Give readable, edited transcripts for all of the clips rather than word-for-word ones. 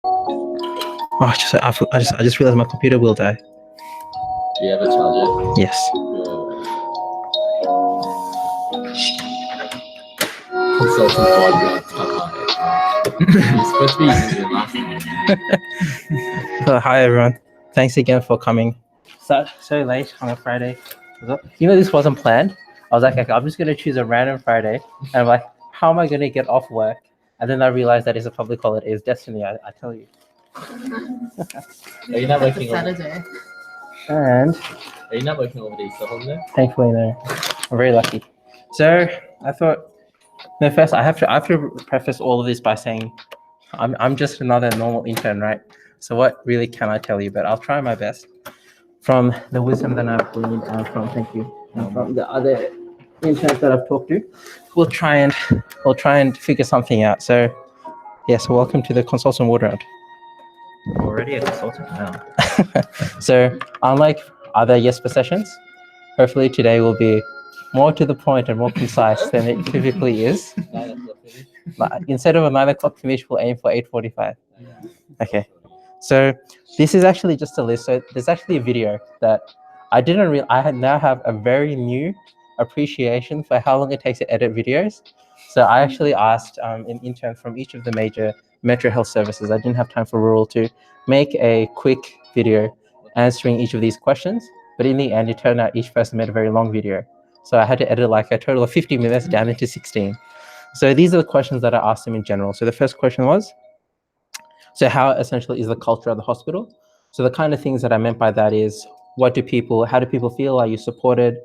Oh, I just realized my computer will die. Do you have a charger? Yes. Consultant board. You're supposed to be using your last name. Hi everyone. Thanks again for coming. So late on a Friday. This wasn't planned. I was like, okay, I'm just gonna choose a random Friday, and I'm like, how am I gonna get off work? And then I realized that it's a public holiday. It's destiny. I tell you. Are you not working on Saturday? And Are you not working over the Easter holiday? thankfully, no. I'm very lucky. So I thought, no. First, I have to preface all of this by saying, I'm just another normal intern, right? So what really can I tell you? But I'll try my best from the wisdom that I've gleaned and from from the other interns that I've talked to. We'll try and figure something out. So yes, welcome to the consultant ward round. Already a consultant now. So unlike other YESPA sessions, hopefully today will be more to the point and more concise than it typically is. Instead of a 9 o'clock finish, we'll aim for 8:45. Okay. So this is actually just a list. So there's actually a video that I now have a very new appreciation for how long it takes to edit videos. So I actually asked an intern from each of the major metro health services. I didn't have time for rural to make a quick video answering each of these questions. But in the end, it turned out each person made a very long video. So I had to edit like a total of 50 minutes down into 16. So these are the questions that I asked them in general. So the first question was, so how essentially is the culture of the hospital? So the kind of things that I meant by that is, how do people feel? Are you supported?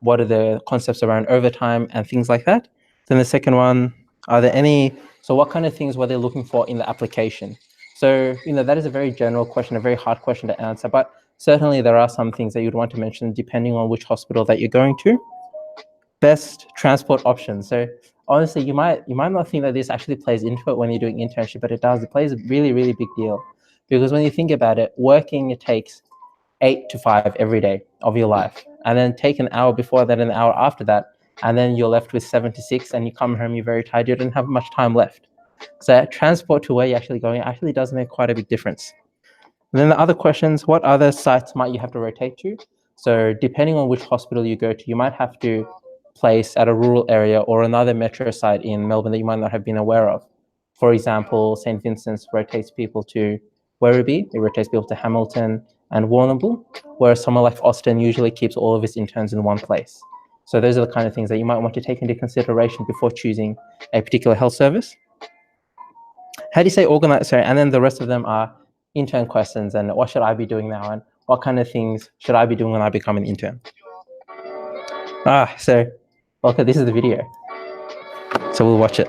What are the concepts around overtime and things like that? Then the second one, so what kind of things were they looking for in the application? So, that is a very general question, a very hard question to answer, but certainly there are some things that you'd want to mention depending on which hospital that you're going to. Best transport options. So honestly, you might not think that this actually plays into it when you're doing internship, but it does. It plays a really, really big deal. Because when you think about it, working, it takes 8 to 5 every day of your life. And then take an hour before that and an hour after that. And then you're left with 7 to 6 and you come home, you're very tired, you don't have much time left. So transport to where you're actually going actually does make quite a big difference. And then the other questions, what other sites might you have to rotate to? So depending on which hospital you go to, you might have to place at a rural area or another metro site in Melbourne that you might not have been aware of. For example, St. Vincent's rotates people to Werribee, it rotates people to Hamilton and Warrnambool, whereas somewhere like Austin usually keeps all of its interns in one place. So those are the kind of things that you might want to take into consideration before choosing a particular health service. How do you say organize? Sorry, and then the rest of them are intern questions and what should I be doing now and what kind of things should I be doing when I become an intern? So okay, this is the video. So we'll watch it.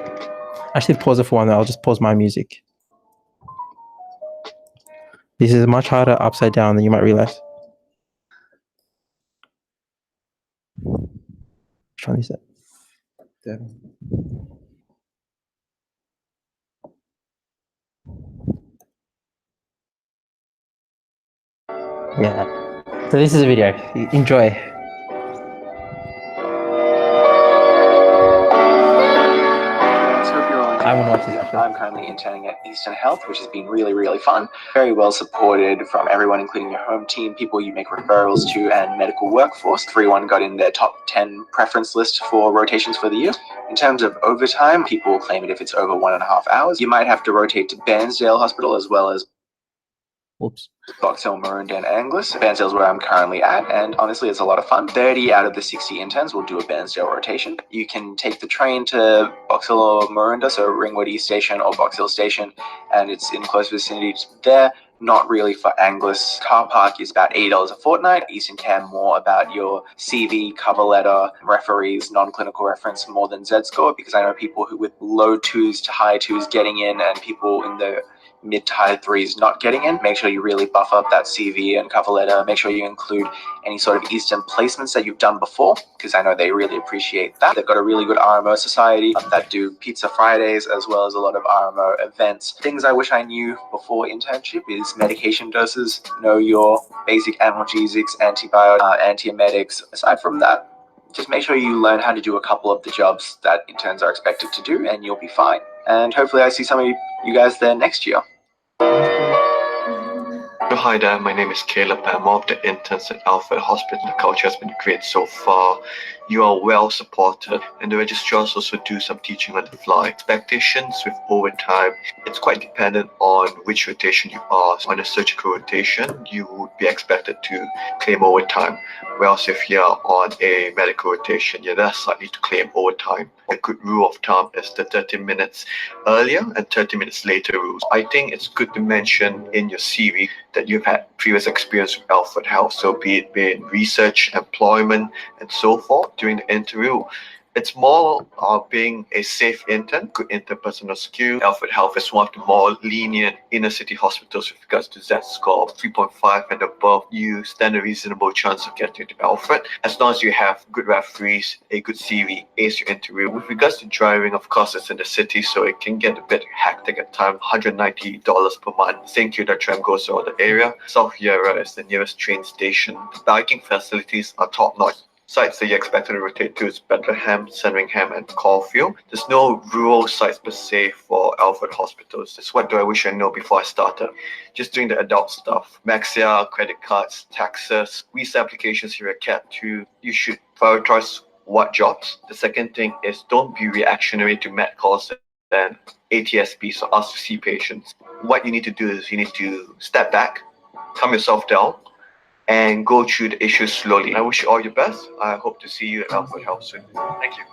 Actually, pause it for one. I'll just pause my music. This is much harder upside down than you might realize. Which one is it? Yeah. So this is a video. Enjoy. I want to watch this actually. I'm currently interning at Eastern Health, which has been really, really fun. Very well supported from everyone, including your home team, people you make referrals to, and medical workforce. Everyone got in their top 10 preference list for rotations for the year. In terms of overtime, people claim it if it's over 1.5 hours. You might have to rotate to Bairnsdale Hospital as well as Box Hill, Maroondah and Angus. Bairnsdale is where I'm currently at, and honestly it's a lot of fun. 30 out of the 60 interns will do a Bairnsdale rotation. You can take the train to Box Hill or Maroondah, so Ringwood East Station or Box Hill Station, and it's in close vicinity there. Not really for Angus. Car park is about $80 a fortnight. Eastern care more about your CV, cover letter, referees, non-clinical reference more than Z-score, because I know people who with low 2s to high 2s getting in and people in the mid to high 3s not getting in. Make sure you really buff up that CV and cover letter. Make sure you include any sort of Eastern placements that you've done before, because I know they really appreciate that. They've got a really good RMO society that do pizza Fridays as well as a lot of RMO events. Things I wish I knew before internship is medication doses, know your basic analgesics, antiemetics. Aside from that, just make sure you learn how to do a couple of the jobs that interns are expected to do and you'll be fine. And hopefully I see some of you guys there next year. Hi there, my name is Caleb. I'm one of the interns at Alfred Hospital. The culture has been great so far. You are well supported, and the registrars also do some teaching on the fly. Expectations with overtime, it's quite dependent on which rotation you are. On a surgical rotation, you would be expected to claim overtime, whereas if you're on a medical rotation, you're less likely to claim overtime. A good rule of thumb is the 30 minutes earlier and 30 minutes later rules. I think it's good to mention in your CV that you've had previous experience with Alfred Health, so be it in research, employment, and so forth during the interview. It's more being a safe intern, good interpersonal skill. Alfred Health is one of the more lenient inner city hospitals with regards to Z-score 3.5 and above. You stand a reasonable chance of getting to Alfred as long as you have good referees, a good CV, ace your interview. With regards to driving, of course, it's in the city, so it can get a bit hectic at times. $190 per month. St. Kilda tram goes around the area. South Yarra is the nearest train station. The biking facilities are top-notch. Sites that you're expected to rotate to is Bethlehem, Sandringham, and Caulfield. There's no rural sites per se for Alfred hospitals. It's what do I wish I know before I started. Just doing the adult stuff. Maxia, credit cards, taxes, visa applications here at CAT 2. You should prioritize what jobs. The second thing is don't be reactionary to med calls and ATSP, so ask to see patients. What you need to do is you need to step back, calm yourself down, and go through the issues slowly. I wish you all your best. I hope to see you at Alfred Health soon. Thank you.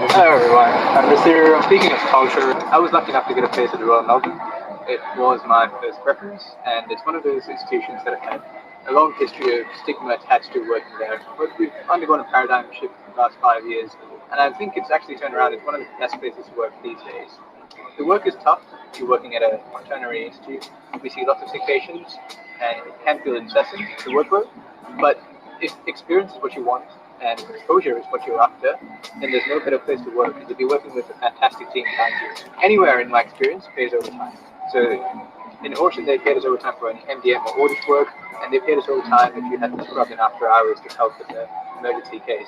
Hello everyone, I'm Nasir. Speaking of culture, I was lucky enough to get a place at the Royal Melbourne. It was my first preference, and it's one of those institutions that have had a long history of stigma attached to working there. But we've undergone a paradigm shift in the last 5 years, and I think it's actually turned around. It's one of the best places to work these days. The work is tough. You're working at a quaternary institute. We see lots of sick patients, and it can feel incessant, the workload. But if experience is what you want and exposure is what you're after, then there's no better place to work. You'll be working with a fantastic team behind you. Anywhere, in my experience, pays overtime. So in Ocean, they paid us overtime for any MDM or audit work, and they paid us overtime if you had to scrub in after hours to help with the emergency case.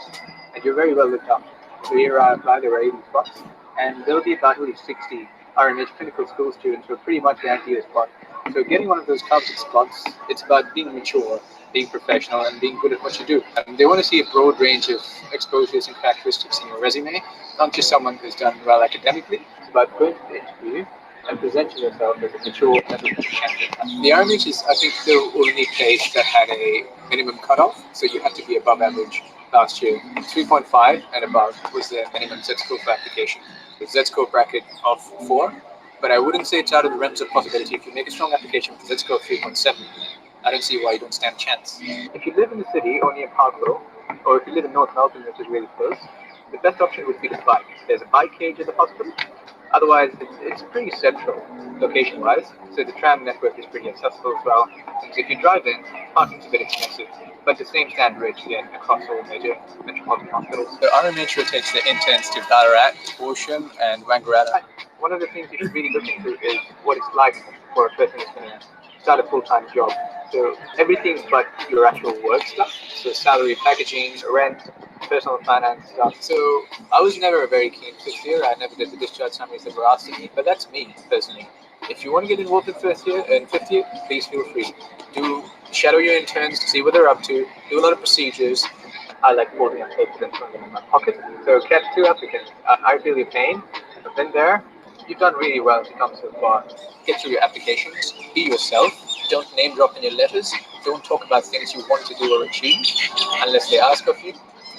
And you're very well looked after. So here I applied, there were 80 spots, and there'll be about 60 RMH clinical school students who are pretty much guaranteed a spot. So getting one of those coveted spots, it's about being mature, being professional, and being good at what you do. And they want to see a broad range of exposures and characteristics in your resume, not just someone who's done well academically. It's about going to the interview and presenting yourself as a mature and candidate. The RMH is, I think, the only place that had a minimum cutoff, so you had to be above average last year. 3.5 and above was the minimum Z-score for application. The Z-score bracket of 4, but I wouldn't say it's out of the realms of possibility. If you make a strong application with Z-score 3.7, I don't see why you don't stand a chance. If you live in the city or near Parkville, or if you live in North Melbourne, which is really close, the best option would be to bike. There's a bike cage at the hospital. Otherwise, it's pretty central, location-wise, so the tram network is pretty accessible as well. And so if you drive in, parking's a bit expensive, but the same standard rates again across all major metropolitan hospitals. So RMH rotates the interns to Ballarat, Horsham, and Wangaratta. One of the things you should really look into is what it's like for a person who's going to start a full-time job. So everything but your actual work stuff, so salary, packaging, rent, personal finance stuff. So I was never a very keen fifth year. I never did the discharge summaries that were asked of me, but that's me personally. If you want to get involved in fifth year, please feel free. Do shadow your interns to see what they're up to. Do a lot of procedures. I like holding up papers and putting them in my pocket. So CAT 2 applicants, I feel your pain. I've been there. You've done really well to come so far. Get through your applications. Be yourself. Don't name drop in your letters. Don't talk about things you want to do or achieve unless they ask of you.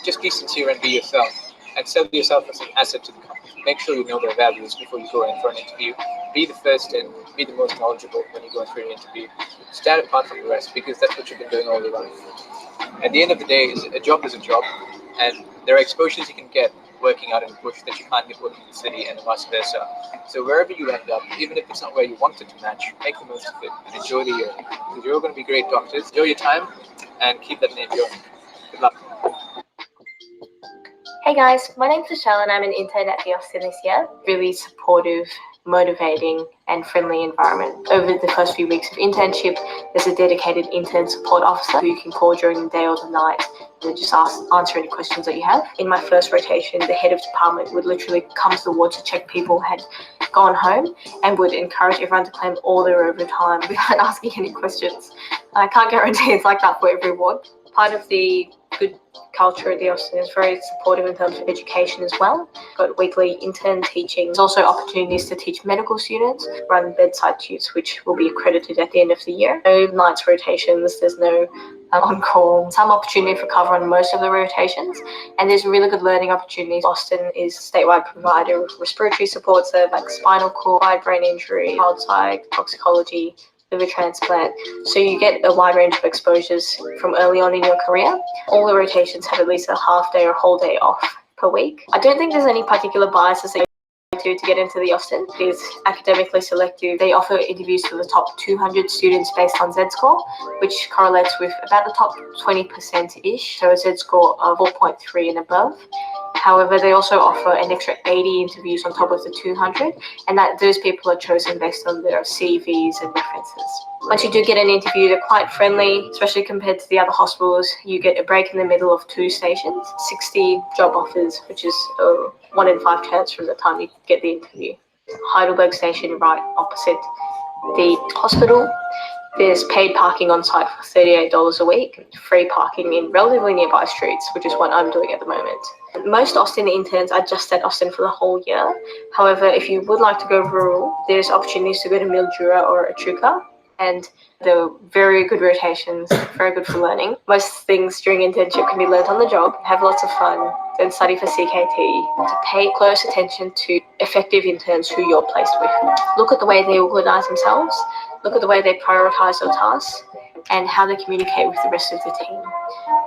Just be sincere and be yourself. And sell yourself as an asset to the company. Make sure you know their values before you go in for an interview. Be the first in. Be the most knowledgeable when you go in for an interview. Stand apart from the rest because that's what you've been doing all your life. At the end of the day, a job is a job. And there are exposures you can get working out in the bush that you can't get working in the city and vice versa. So wherever you end up, even if it's not where you wanted to match, make the most of it and enjoy the year. Because you're all going to be great doctors. Enjoy your time and keep that name going. Good luck. Hey guys, my name's Michelle and I'm an intern at the Austin this year. Really supportive, motivating and friendly environment. Over the first few weeks of internship, there's a dedicated intern support officer who you can call during the day or the night and just answer any questions that you have. In my first rotation, the head of department would literally come to the ward to check people had gone home and would encourage everyone to claim all their overtime without asking any questions. I can't guarantee it's like that for every ward. Part of the good culture at the Austin is very supportive in terms of education as well. Got weekly intern teaching. There's also opportunities to teach medical students, run bedside tutes, which will be accredited at the end of the year. No nights rotations, there's no on-call. Some opportunity for cover on most of the rotations, and there's really good learning opportunities. Austin is a statewide provider of respiratory support, so like spinal cord, wide brain injury, child psych, toxicology, liver transplant. So you get a wide range of exposures from early on in your career. All the rotations have at least a half day or whole day off per week. I don't think there's any particular biases that to get into the Austin. It is academically selective. They offer interviews for the top 200 students based on Z-score, which correlates with about the top 20%-ish, so a Z-score of 4.3 and above. However, they also offer an extra 80 interviews on top of the 200, and that those people are chosen based on their CVs and references. Once you do get an interview, they're quite friendly, especially compared to the other hospitals. You get a break in the middle of 2 stations, 60 job offers, which is a 1 in 5 chance from the time you get the interview. Heidelberg Station right opposite the hospital. There's paid parking on site for $38 a week, free parking in relatively nearby streets, which is what I'm doing at the moment. Most Austin interns are just at Austin for the whole year. However, if you would like to go rural, there's opportunities to go to Mildura or Echuca, and they're very good rotations, very good for learning. Most things during internship can be learned on the job, have lots of fun, then study for CKT, to pay close attention to effective interns who you're placed with. Look at the way they organise themselves, look at the way they prioritise their tasks, and how they communicate with the rest of the team.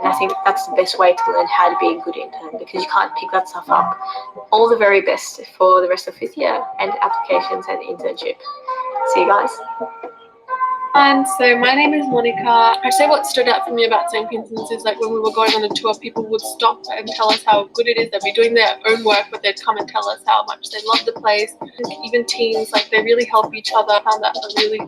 And I think that's the best way to learn how to be a good intern, because you can't pick that stuff up. All the very best for the rest of 5th year and applications and internship. See you guys. And so my name is Monica. I'd say what stood out for me about St. Vincent's is like when we were going on a tour, people would stop and tell us how good it is. They'd be doing their own work, but they'd come and tell us how much they love the place. Even teens, like they really help each other. I found that a really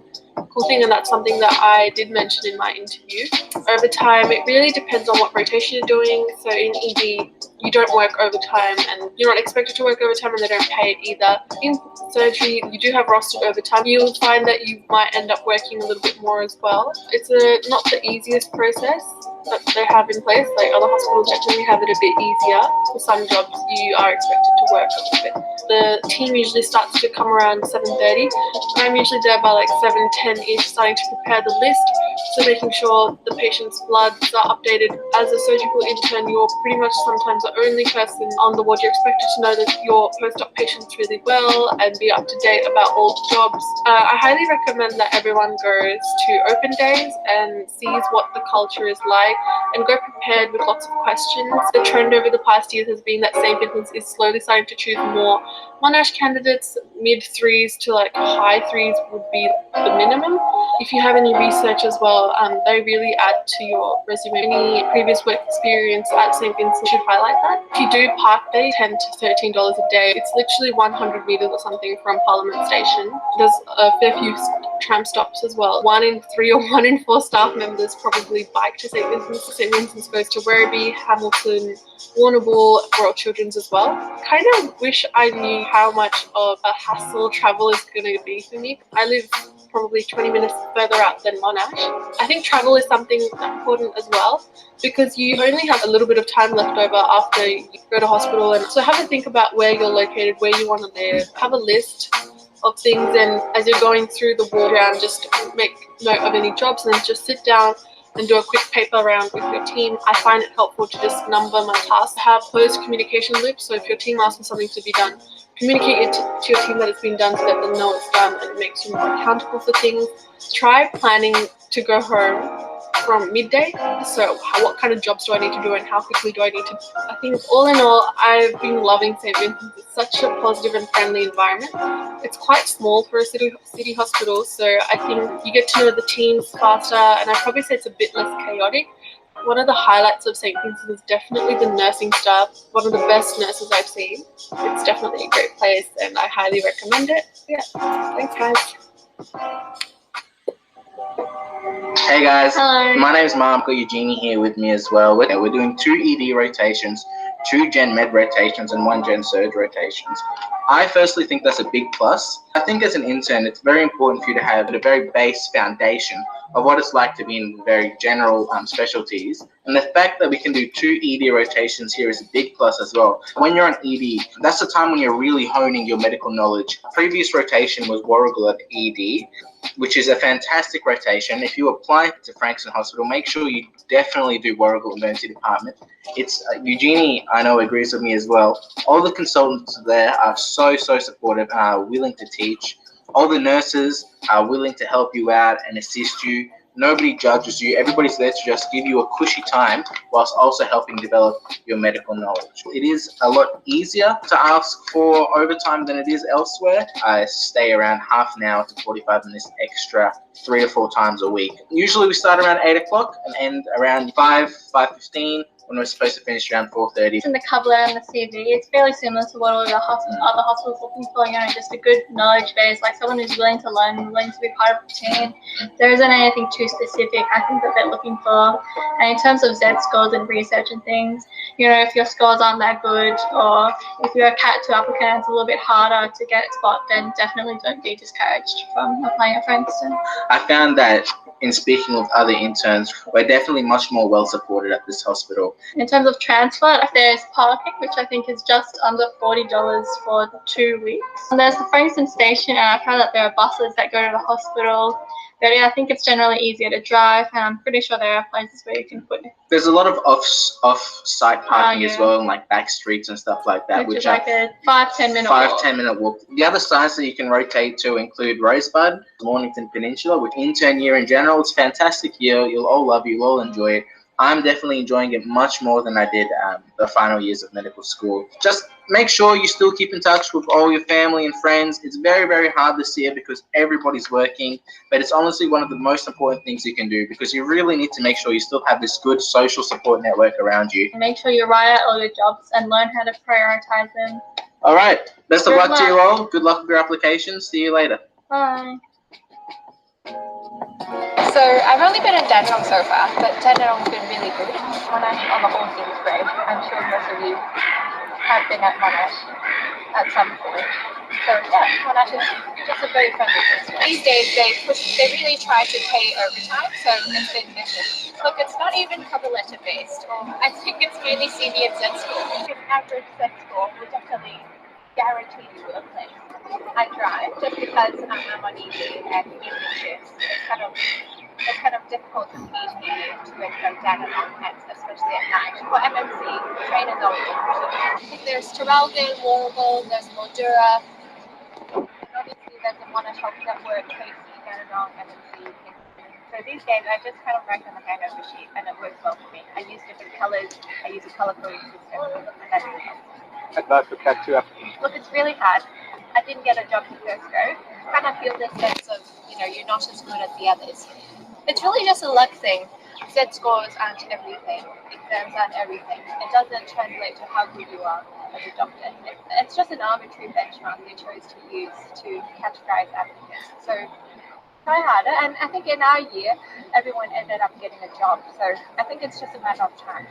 cool thing, and that's something that I did mention in my interview. Overtime, it really depends on what rotation you're doing. So in ED, you don't work overtime, and you're not expected to work overtime, and they don't pay it either. In surgery, you do have rostered overtime. You'll find that you might end up working a little bit more as well. It's not the easiest process that they have in place. Like other hospitals definitely have it a bit easier. For some jobs, you are expected to work a little bit. The team usually starts to come around 7:30, and I'm usually there by like 7:10-ish, starting to prepare the list. So making sure the patient's bloods are updated. As a surgical intern, you're pretty much sometimes the only person on the ward. You're expected to know that your post-op patients really well and be up to date about all jobs. I highly recommend that everyone goes to open days and sees what the culture is like, and go prepared with lots of questions. The trend over the past years has been that St. Vincent's is slowly starting to choose more Monash candidates. Mid-3s to like high 3s would be the minimum. If you have any research as well, they really add to your resume. Any previous work experience at St. Vincent should highlight that. If you do park day, $10 to $13 a day. It's literally 100 meters or something from Parliament Station. There's a fair few tram stops as well. 1 in 3 or 1 in 4 staff members probably bike to St. Vincent's. St. Vincent's goes to Werribee, Hamilton, Warrnambool, Royal Children's as well. Kind of wish I knew how much of a hassle travel is going to be for me. I live probably 20 minutes further out than Monash. I think travel is something important as well, because you only have a little bit of time left over after you go to hospital, and so have a think about where you're located, where you want to live. Have a list of things, and as you're going through the ward round, just make note of any jobs, and then just sit down and do a quick paper round with your team. I find it helpful to just number my tasks, have closed communication loops, so if your team asks for something to be done, communicate it to your team that it's been done so that they know it's done, and it makes you more accountable for things. Try planning to go home from midday. So what kind of jobs do I need to do, and how quickly do I need to? I think all in all, I've been loving St. Vincent's. It's such a positive and friendly environment. It's quite small for a city hospital, so I think you get to know the teams faster, and I'd probably say it's a bit less chaotic. One of the highlights of St. Vincent's is definitely the nursing staff. One of the best nurses I've seen. It's definitely a great place, and I highly recommend it. Yeah, thanks guys. Hey guys, Hello. My name is Mark. I've got Eugenie here with me as well. We're doing 2 ED rotations, 2 Gen Med rotations, and 1 Gen Surg rotations. I firstly think that's a big plus. I think as an intern, it's very important for you to have a very base foundation of what it's like to be in very general specialties. And the fact that we can do 2 ED rotations here is a big plus as well. When you're on ED, that's the time when you're really honing your medical knowledge. Previous rotation was Warrigal at ED, which is a fantastic rotation. If you apply to Frankston Hospital, make sure you definitely do Warrigal Emergency Department. It's Eugenie, I know, agrees with me as well. All the consultants there are so supportive, willing to teach. All the nurses are willing to help you out and assist you. Nobody judges you. Everybody's there to just give you a cushy time whilst also helping develop your medical knowledge. It is a lot easier to ask for overtime than it is elsewhere. I stay around half an hour to 45 minutes extra 3 or 4 times a week. Usually we start around 8 o'clock and end around 5:15. When we're supposed to finish around 4:30. In the cover letter and the CV, it's fairly similar to what all the other hospitals looking for, just a good knowledge base, like someone who's willing to learn, willing to be part of the team. There isn't anything too specific, I think, that they're looking for. And in terms of Z scores and research and things, if your scores aren't that good, or if you're a Cat 2 applicant, it's a little bit harder to get a spot, then definitely don't be discouraged from applying at Frankston. I found that in speaking with other interns, we're definitely much more well supported at this hospital. In terms of transport, there's parking, which I think is just under $40 for 2 weeks. And there's the Frankston station, and I've heard that there are buses that go to the hospital. But yeah, I think it's generally easier to drive, and I'm pretty sure there are places where you can put it. There's a lot of off-site parking as well, and like back streets and stuff like that, which is like a 5-10 minute walk. 5-10 minute walk. The other sites that you can rotate to include Rosebud, Mornington Peninsula, with intern year in general. It's a fantastic year. You'll all love it. You'll all enjoy it. I'm definitely enjoying it much more than I did the final years of medical school. Just make sure you still keep in touch with all your family and friends. It's very hard this year because everybody's working, but it's honestly one of the most important things you can do, because you really need to make sure you still have this good social support network around you. Make sure you write out all your jobs and learn how to prioritize them. All right. Best of luck to you all. Good luck with your applications. See you later. Bye. So I've only been in Dandenong so far, but Dandenong's been really good. Monash on the whole seems great. I'm sure most of you have been at Monash at some point. So yeah, Monash is just a very friendly place. These days they really try to pay overtime, so it's been mission. Look, it's not even cover letter based. I think it's mainly CV and Z score. An average Z score will definitely guarantee you a place. I drive just because I'm on ED and evening shifts. It's kind of difficult to commute here to and from Dandenong, especially at night. For MMC, train is always efficient. There's Traralgon, Warrigal, there's Mildura, and obviously there's the Monash Health Network, Tracy, Dandenong, MMC. So these days I just kind of write on the handover sheet and it works well for me. I use different colours, I use a colour coding system, and that really helps. Advice for Cat 2 applicants. Look, it's really hard. I didn't get a job the first go. Kind of feel this sense of, you're not as good as the others. It's really just a luck thing. Z scores aren't everything. Exams aren't everything. It doesn't translate to how good you are as a doctor. It's just an arbitrary benchmark they chose to use to categorize applicants. So try harder. And I think in our year, everyone ended up getting a job. So I think it's just a matter of time.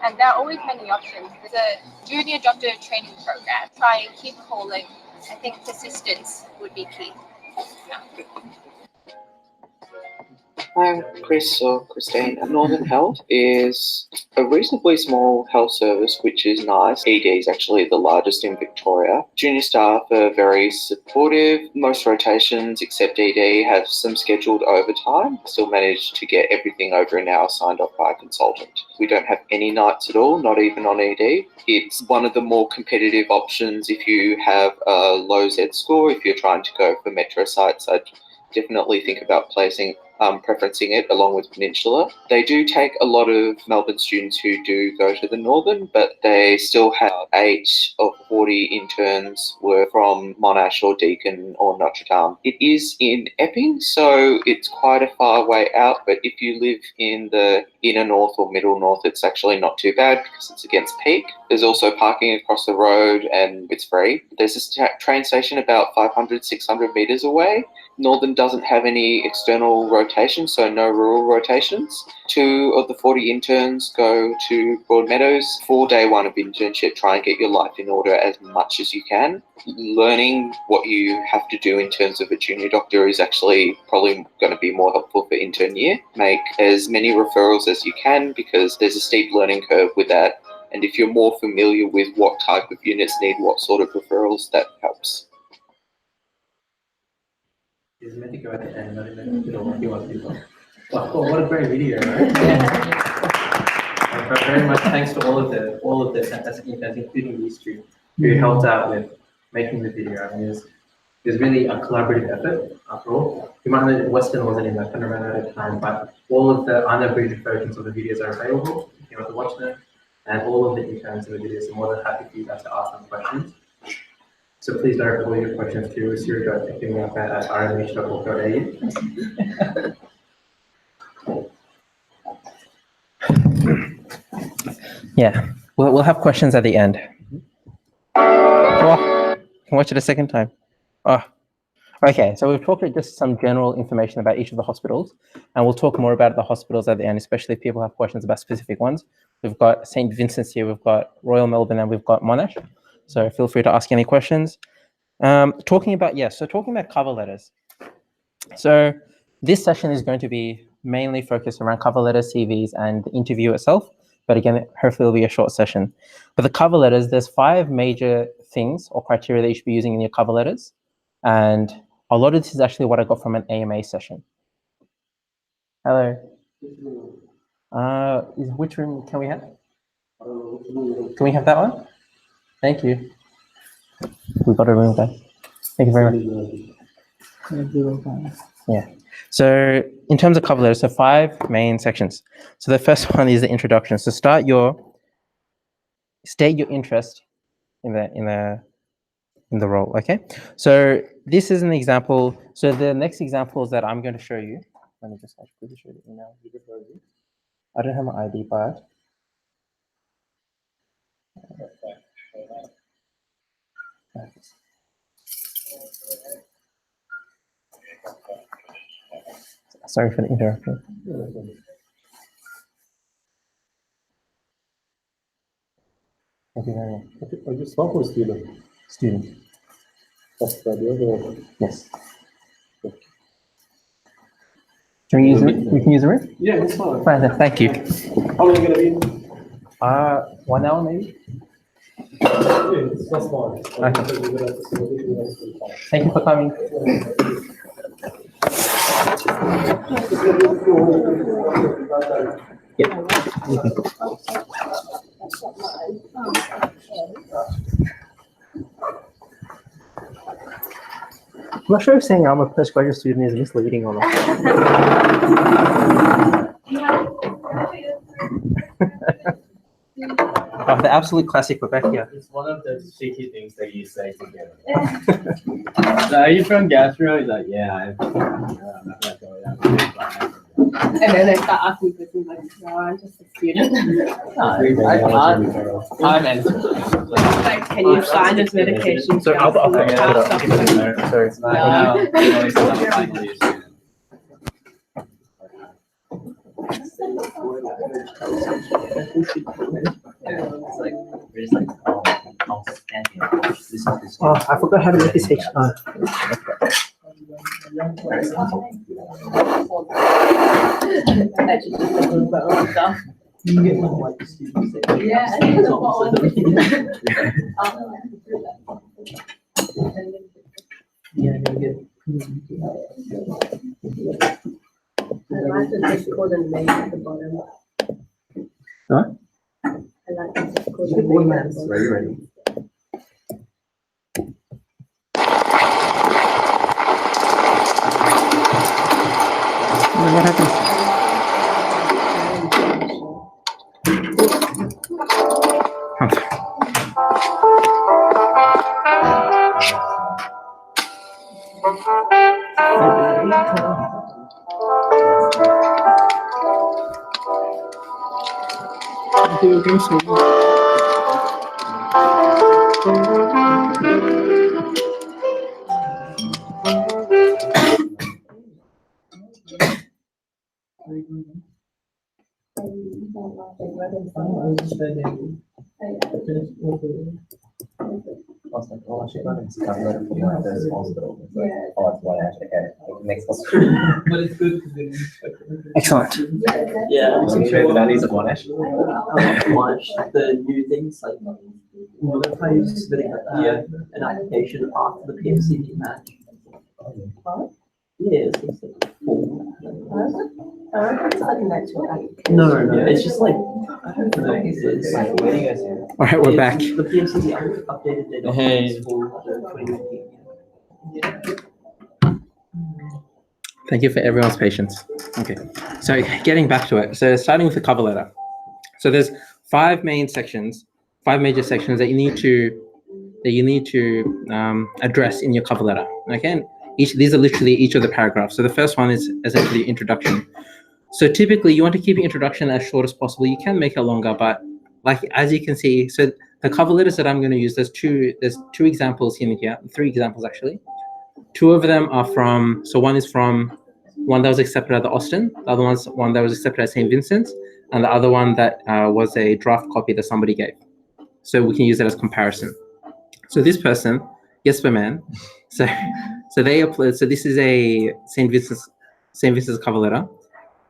And there are always many options. There's a junior doctor training program. Try and keep calling. I think persistence would be key. Yeah. I'm Chris or Christine. Northern Health is a reasonably small health service, which is nice. ED is actually the largest in Victoria. Junior staff are very supportive. Most rotations, except ED, have some scheduled overtime. Still manage to get everything over an hour signed off by a consultant. We don't have any nights at all, not even on ED. It's one of the more competitive options if you have a low Z score. If you're trying to go for metro sites, I'd definitely think about preferencing it along with Peninsula. They do take a lot of Melbourne students who do go to the Northern, but they still have 8 of 40 interns were from Monash or Deakin or Notre Dame. It is in Epping, so it's quite a far way out, but if you live in the inner north or middle north, it's actually not too bad because it's against peak. There's also parking across the road and it's free. There's a train station about 500, 600 metres away. Northern doesn't have any external rotations, so no rural rotations. 2 of the 40 interns go to Broadmeadows. For day 1 of internship, try and get your life in order as much as you can. learning what you have to do in terms of a junior doctor is actually probably going to be more helpful for intern year. Make as many referrals as you can because there's a steep learning curve with that. And if you're more familiar with what type of units need what sort of referrals, that helps. Is meant to go at the end, not in the middle like he wants people. Wow, what a great video, right? But very much thanks to all of the fantastic interns, including these two, who helped out with making the video. I mean, it was really a collaborative effort after all. You might know that Western wasn't in that, kind of ran out of time, but all of the unabridged versions of the videos are available if you want to watch them, and all of the interns in the videos are more than happy for you guys to ask them questions. So please direct all your questions to siri.fmap@rmh.org.au. Yeah, we'll have questions at the end. Oh, can watch it a second time. Oh, okay. So we've talked just some general information about each of the hospitals, and we'll talk more about the hospitals at the end, especially if people have questions about specific ones. We've got St. Vincent's here, we've got Royal Melbourne, and we've got Monash. So feel free to ask any questions. Talking about cover letters. So this session is going to be mainly focused around cover letters, CVs, and the interview itself. But again, hopefully it'll be a short session. For the cover letters, there's 5 major things or criteria that you should be using in your cover letters. And a lot of this is actually what I got from an AMA session. Hello. Which room can we have? Can we have that one? Thank you. We've got a room there. Thank you very much. Yeah. So in terms of cover letters, so 5 main sections. So the first one is the introduction. So state your interest in the role. Okay. So this is an example. So the next examples that I'm going to show you. Let me just quickly show you the email. I don't have my ID, but sorry for the interruption. Thank you very much. Are you staff or student? Student. Yes. Can we use the room? We can use the room? Yeah, that's fine. Fine, then, thank you. How long are you going to be? 1 hour maybe? Yeah, that's fine. Okay. Thank you for coming. Yeah. I'm not sure if saying I'm a postgraduate student is misleading or not. Oh, the absolute classic Rebecca. It's one of the cheeky things that you say together. So are you from Gastro? He's like, yeah, I'm not gonna go down. And then they start asking questions like, no, I'm just a student. I'm in. Like, can you sign this medication? So I'll pick it up. Sorry. No, it's not finally a student. Oh, I forgot how to make this HR. I like to just call the name at the bottom. Huh? I like to just call the name at the bottom. Ready. What happens? I was like, oh, I should run into cover letter for my first hospital. It's like, oh, it's YH. Okay, next hospital. But it's good because Excellent. yeah. So you know the values of YH? Launch the new things like how you submitting an application after the PMCD match. Yeah, it's like no, it's just like I don't know. It's like All right, we're back. The PMCD updated their documents for 2019. Thank you for everyone's patience. Okay, so getting back to it. So starting with the cover letter. So there's five major sections that you need to address in your cover letter. Okay, and these are literally each of the paragraphs. So the first one is essentially introduction. So typically you want to keep your introduction as short as possible. You can make it longer, but like as you can see, so the cover letters that I'm going to use, there's two examples in here, three examples actually. Two of them are from, so one is from one that was accepted at the Austin, the other one's one that was accepted at St. Vincent's, and the other one that was a draft copy that somebody gave. So we can use it as comparison. So this person, YESPA man, so they upload, so this is a St. Vincent's cover letter.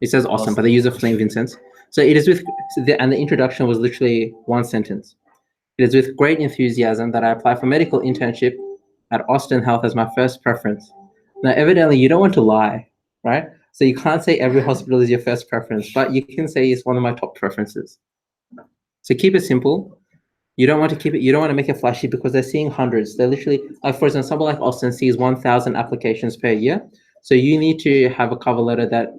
It says Austin, but they use a St. Vincent's. So it is and the introduction was literally one sentence. It is with great enthusiasm that I apply for medical internship at Austin Health as my first preference. Now, evidently, you don't want to lie, right? So you can't say every hospital is your first preference, but you can say it's one of my top preferences. So keep it simple. You don't want to make it flashy because they're seeing hundreds. They're literally, like for example, someone like Austin sees 1,000 applications per year. So you need to have a cover letter that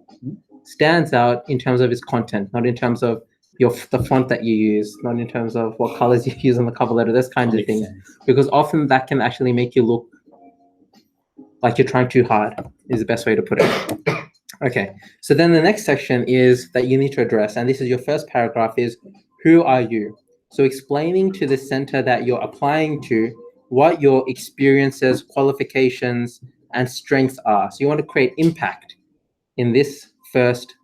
stands out in terms of its content, not in terms of the font that you use, not in terms of what colors you use on the cover letter, those kinds of things. Because often that can actually make you look like you're trying too hard, is the best way to put it. Okay, so then the next section is that you need to address, and this is your first paragraph, is who are you? So explaining to the center that you're applying to what your experiences, qualifications, and strengths are. So you want to create impact in this first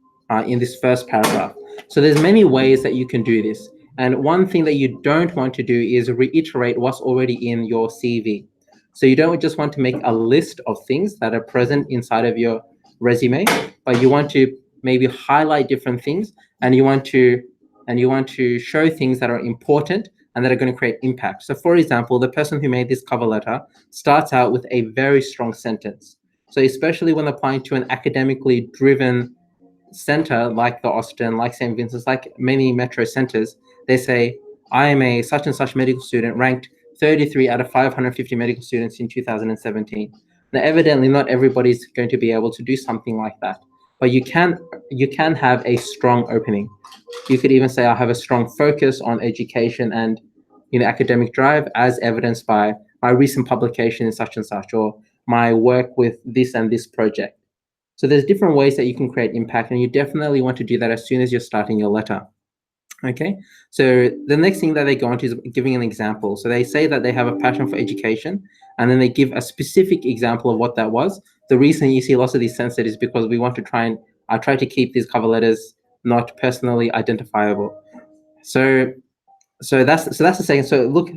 paragraph. So there's many ways that you can do this. And one thing that you don't want to do is reiterate what's already in your CV. So you don't just want to make a list of things that are present inside of your resume, but you want to maybe highlight different things, and you want to show things that are important and that are going to create impact. So for example, the person who made this cover letter starts out with a very strong sentence. So especially when applying to an academically driven center like the Austin, like St. Vincent's, like many metro centers, they say, I am a such and such medical student ranked 33 out of 550 medical students in 2017. Now, evidently, not everybody's going to be able to do something like that, but you can have a strong opening. You could even say, I have a strong focus on education and academic drive, as evidenced by my recent publication in such and such, or my work with this and this project. So there's different ways that you can create impact, and you definitely want to do that as soon as you're starting your letter. Okay, so the next thing that they go on to is giving an example. So they say that they have a passion for education, and then they give a specific example of what that was. The reason you see lots of these sensitive is because we want to try to keep these cover letters not personally identifiable. So that's the second. So look,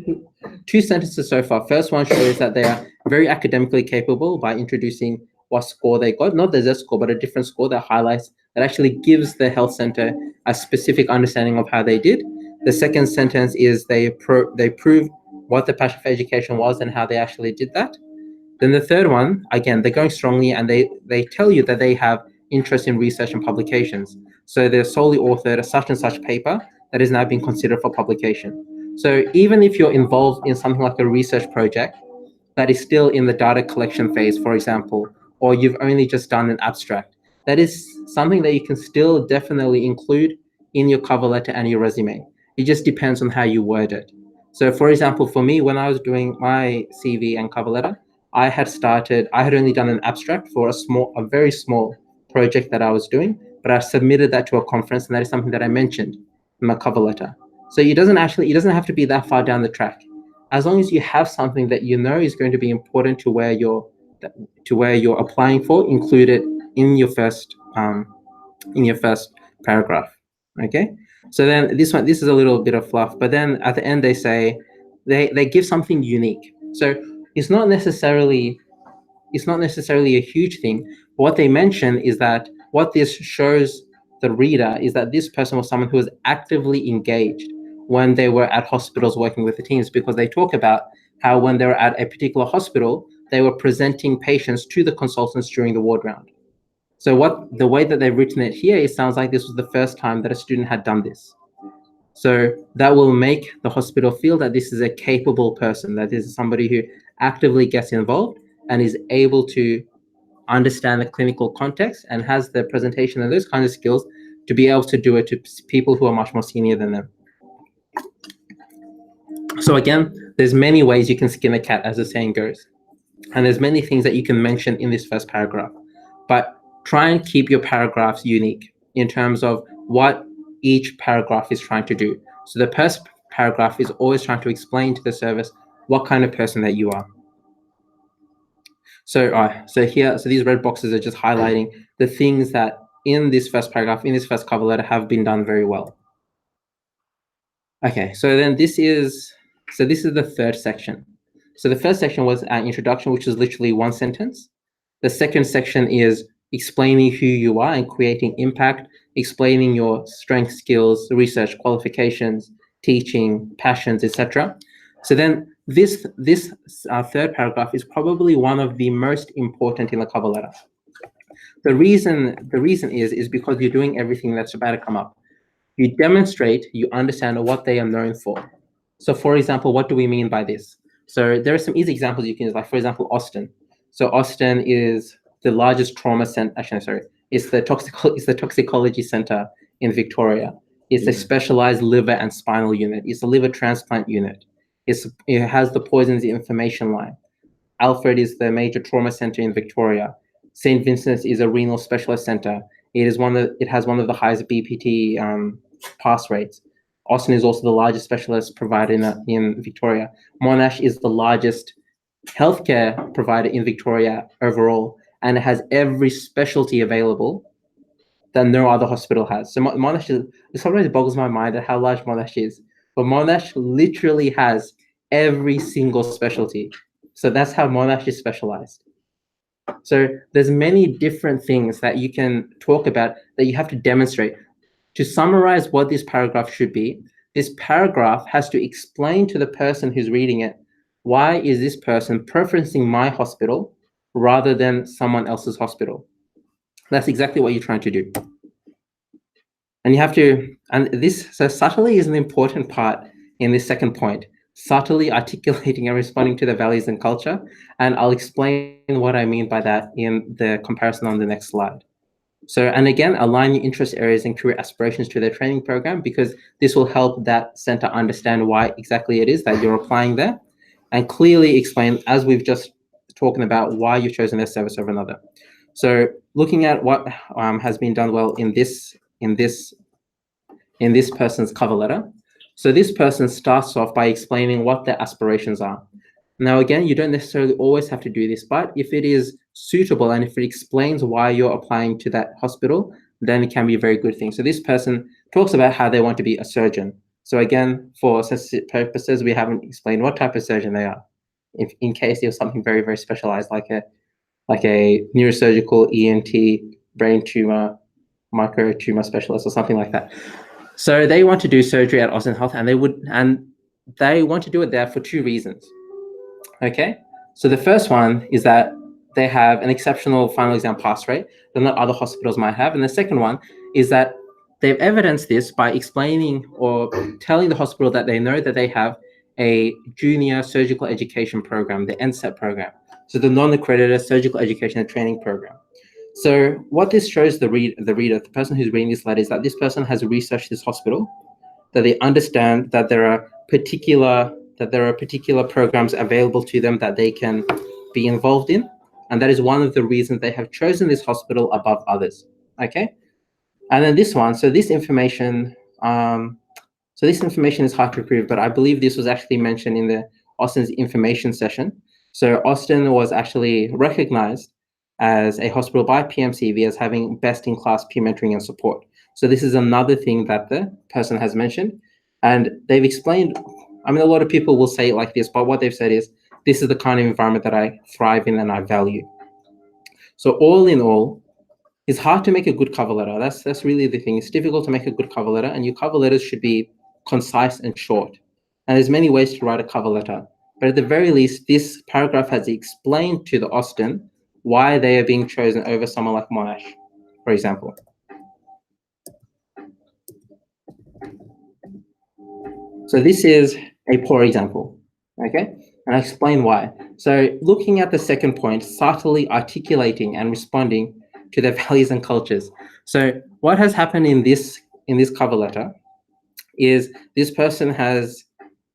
two sentences so far. First one shows that they are very academically capable by introducing what score they got, not the Z score, but a different score that highlights, that actually gives the health center a specific understanding of how they did. The second sentence is they prove what the passion for education was and how they actually did that. Then the third one, again, they're going strongly, and they tell you that they have interest in research and publications. So they're solely authored a such and such paper that is now being considered for publication. So even if you're involved in something like a research project that is still in the data collection phase, for example, or you've only just done an abstract, that is something that you can still definitely include in your cover letter and your resume. It just depends on how you word it. So for example, for me, when I was doing my CV and cover letter, I had only done an abstract for a very small project that I was doing, but I submitted that to a conference, and that is something that I mentioned in my cover letter. So it doesn't have to be that far down the track. As long as you have something that you know is going to be important to where you're applying for, include it in your first paragraph. Okay, so then this is a little bit of fluff, but then at the end they say, they give something unique. So it's not necessarily a huge thing. What they mention is that what this shows the reader is that this person was someone who was actively engaged when they were at hospitals working with the teams, because they talk about how when they were at a particular hospital, they were presenting patients to the consultants during the ward round. So the way that they've written it here, it sounds like this was the first time that a student had done this. So that will make the hospital feel that this is a capable person, that is somebody who actively gets involved and is able to understand the clinical context and has the presentation and those kinds of skills to be able to do it to people who are much more senior than them. So again, there's many ways you can skin a cat, as the saying goes. And there's many things that you can mention in this first paragraph. But try and keep your paragraphs unique in terms of what each paragraph is trying to do. So the first paragraph is always trying to explain to the service what kind of person that you are. So these red boxes are just highlighting the things that in this first paragraph, in this first cover letter, have been done very well. Okay, so then this is the third section. So the first section was an introduction, which is literally one sentence. The second section is explaining who you are and creating impact, explaining your strengths, skills, research, qualifications, teaching, passions, etc. So then this third paragraph is probably one of the most important in the cover letter. The reason is because you're doing everything that's about to come up. You demonstrate you understand what they are known for. So for example, what do we mean by this? So there are some easy examples you can use, like for example, Austin. So Austin is the largest trauma center, it's the toxicology center in Victoria. It's a specialized liver and spinal unit. It's a liver transplant unit. It has the poisons information line. Alfred is the major trauma center in Victoria. St. Vincent's is a renal specialist center. It has one of the highest BPT pass rates. Austin is also the largest specialist provider in Victoria. Monash is the largest healthcare provider in Victoria overall, and it has every specialty available that no other hospital has. So Monash it sometimes boggles my mind at how large Monash is, but Monash literally has every single specialty. So that's how Monash is specialized. So there's many different things that you can talk about that you have to demonstrate. To summarize what this paragraph should be, this paragraph has to explain to the person who's reading it, why is this person preferencing my hospital rather than someone else's hospital? That's exactly what you're trying to do. And you have to, so subtly is an important part in this second point, subtly articulating and responding to the values and culture. And I'll explain what I mean by that in the comparison on the next slide. So, and again, align your interest areas and career aspirations to their training program, because this will help that center understand why exactly it is that you're applying there, and clearly explain, as we've just talking about, why you've chosen their service over another. So looking at what has been done well in this person's cover letter. So this person starts off by explaining what their aspirations are. Now, again, you don't necessarily always have to do this, but if it is suitable and if it explains why you're applying to that hospital, then it can be a very good thing. So this person talks about how they want to be a surgeon. So again, for sensitive purposes, we haven't explained what type of surgeon they are. If in case there's something very, very specialized, like a neurosurgical, ENT, brain tumor, micro tumor specialist, or something like that. So they want to do surgery at Austin Health, and they want to do it there for two reasons. Okay, so the first one is that they have an exceptional final exam pass rate that not other hospitals might have. And the second one is that they've evidenced this by explaining or telling the hospital that they know that they have a junior surgical education program, the NSEP program. So the non-accredited surgical education and training program. So what this shows the reader, the person who's reading this letter, is that this person has researched this hospital, that they understand that there are particular programs available to them that they can be involved in. And that is one of the reasons they have chosen this hospital above others, okay? And then this one, so this information is hard to prove, but I believe this was actually mentioned in the Austin's information session. So Austin was actually recognized as a hospital by PMCV as having best-in-class peer mentoring and support. So this is another thing that the person has mentioned. And they've explained I mean, a lot of people will say it like this, but what they've said is, this is the kind of environment that I thrive in and I value. So all in all, it's hard to make a good cover letter. That's really the thing. It's difficult to make a good cover letter, and your cover letters should be concise and short. And there's many ways to write a cover letter. But at the very least, this paragraph has explained to the Austin why they are being chosen over someone like Monash, for example. So this is a poor example, okay? And I explain why. So looking at the second point, subtly articulating and responding to their values and cultures. So what has happened in this cover letter is this person has,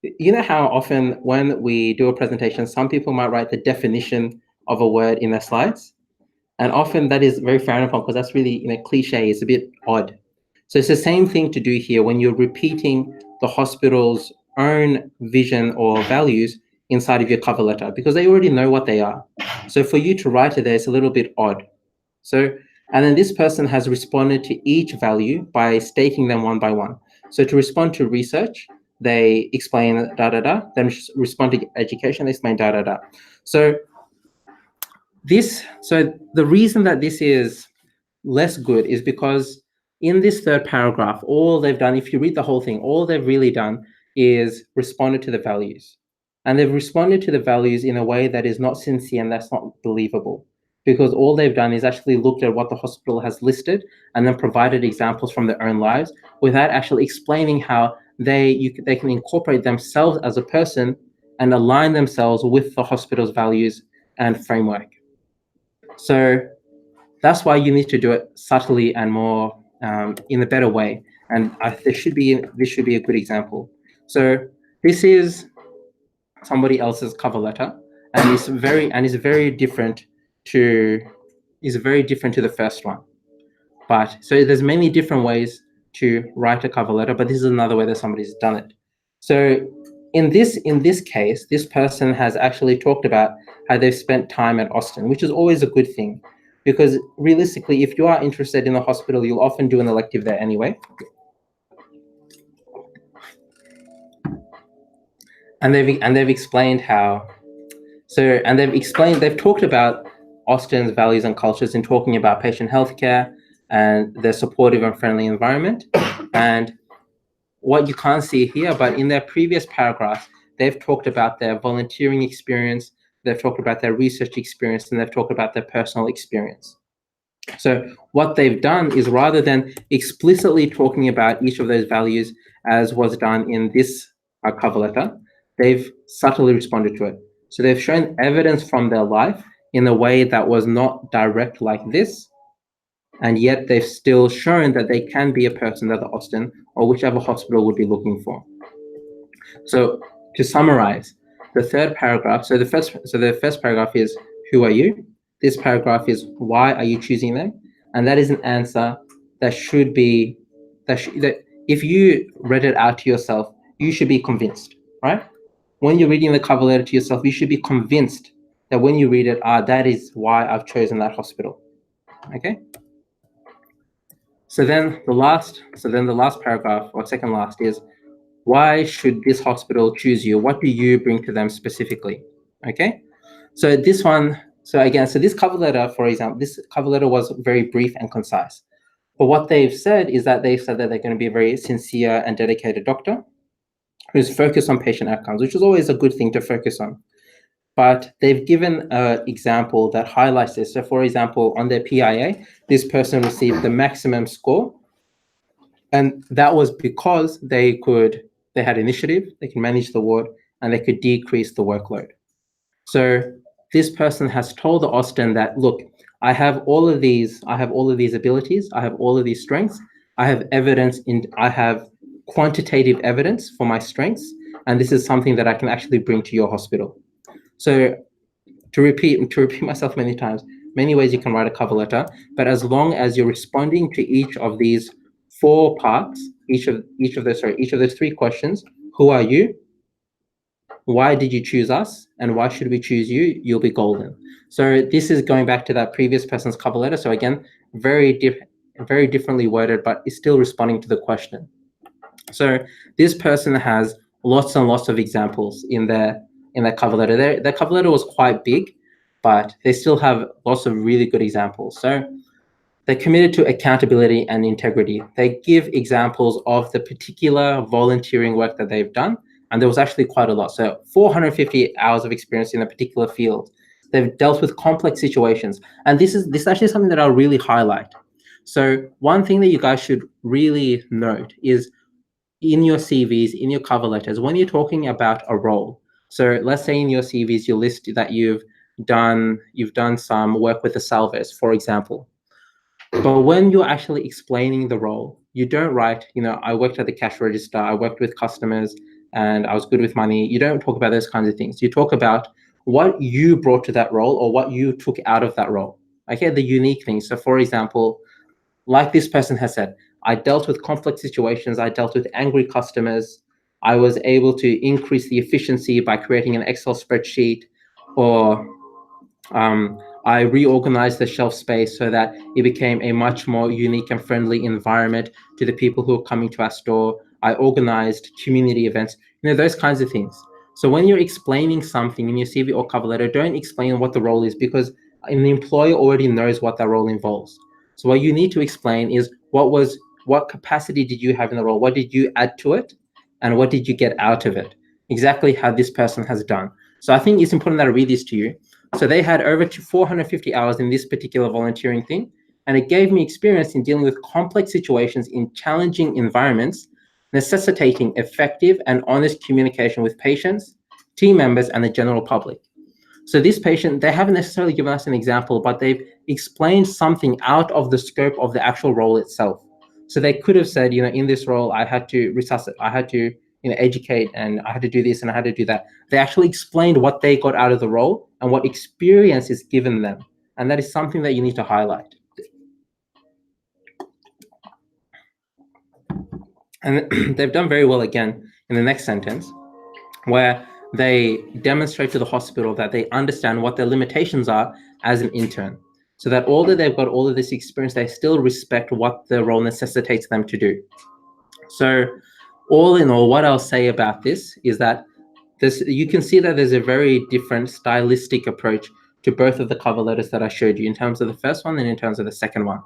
you know how often when we do a presentation, some people might write the definition of a word in their slides? And often that is very frowned upon because that's really, cliche, it's a bit odd. So it's the same thing to do here when you're repeating the hospital's own vision or values inside of your cover letter, because they already know what they are. So for you to write it there, it's a little bit odd. So, and then this person has responded to each value by stating them one by one. So to respond to research, they explain da-da-da, then respond to education, they explain da-da-da. So the reason that this is less good is because in this third paragraph, all they've done, if you read the whole thing, all they've really done is responded to the values. And they've responded to the values in a way that is not sincere and that's not believable. Because all they've done is actually looked at what the hospital has listed and then provided examples from their own lives without actually explaining how they can incorporate themselves as a person and align themselves with the hospital's values and framework. So that's why you need to do it subtly and more in a better way. And this should be a good example. So this is somebody else's cover letter, and it's very different to the first one. But so there's many different ways to write a cover letter, but this is another way that somebody's done it. So in this case, this person has actually talked about how they've spent time at Austin, which is always a good thing, because realistically, if you are interested in the hospital, you'll often do an elective there anyway. And they've explained how. So, and they've talked about Austin's values and cultures in talking about patient healthcare and their supportive and friendly environment. And what you can't see here, but in their previous paragraphs, they've talked about their volunteering experience, they've talked about their research experience, and they've talked about their personal experience. So what they've done is, rather than explicitly talking about each of those values as was done in this cover letter, they've subtly responded to it. So they've shown evidence from their life in a way that was not direct like this, and yet they've still shown that they can be a person that the Austin or whichever hospital would be looking for. So to summarize, the third paragraph, so the first paragraph is, who are you? This paragraph is, why are you choosing them? And that is an answer that should be, that if you read it out to yourself, you should be convinced, right? When you're reading the cover letter to yourself, you should be convinced that when you read it, that is why I've chosen that hospital, okay? So then the last paragraph, or second last, is, why should this hospital choose you? What do you bring to them specifically, okay? So this one, so this cover letter, for example, this cover letter was very brief and concise. But what they've said is that they're going to be a very sincere and dedicated doctor who's focused on patient outcomes, which is always a good thing to focus on. But they've given an example that highlights this. So for example, on their PIA, this person received the maximum score. And that was because they had initiative, they can manage the ward, and they could decrease the workload. So this person has told the Austin that, look, I have all of these abilities, I have all of these strengths, I have quantitative evidence for my strengths, and this is something that I can actually bring to your hospital. So to repeat myself many times, many ways you can write a cover letter, but as long as you're responding to each of these four parts, each of those three questions, who are you? Why did you choose us? And why should we choose you? You'll be golden. So this is going back to that previous person's cover letter. So again, very differently worded, but it's still responding to the question. So this person has lots and lots of examples in their cover letter. Their cover letter was quite big, but they still have lots of really good examples. So they're committed to accountability and integrity. They give examples of the particular volunteering work that they've done, and there was actually quite a lot. So 450 hours of experience in a particular field. They've dealt with complex situations, and this is actually something that I'll really highlight. So one thing that you guys should really note is in your CVs, in your cover letters, when you're talking about a role. So let's say in your CVs you list that you've done some work with the salvos, for example. But when you're actually explaining the role, you don't write, I worked at the cash register, I worked with customers, and I was good with money. You don't talk about those kinds of things. You talk about what you brought to that role or what you took out of that role. Okay, the unique things. So for example, like this person has said, I dealt with complex situations, I dealt with angry customers, I was able to increase the efficiency by creating an Excel spreadsheet, or I reorganized the shelf space so that it became a much more unique and friendly environment to the people who are coming to our store. I organized community events, those kinds of things. So when you're explaining something in your CV or cover letter, don't explain what the role is, because an employer already knows what that role involves. So what you need to explain is what capacity did you have in the role? What did you add to it? And what did you get out of it? Exactly how this person has done. So I think it's important that I read this to you. So they had over 450 hours in this particular volunteering thing, and it gave me experience in dealing with complex situations in challenging environments, necessitating effective and honest communication with patients, team members, and the general public. So this patient, they haven't necessarily given us an example, but they've explained something out of the scope of the actual role itself. So they could have said, in this role, I had to resuscitate, I had to educate, and I had to do this and I had to do that. They actually explained what they got out of the role and what experience is given them. And that is something that you need to highlight. And they've done very well again in the next sentence, where they demonstrate to the hospital that they understand what their limitations are as an intern. So that although they've got all of this experience, they still respect what the role necessitates them to do. So all in all, what I'll say about this is that you can see that there's a very different stylistic approach to both of the cover letters that I showed you, in terms of the first one and in terms of the second one.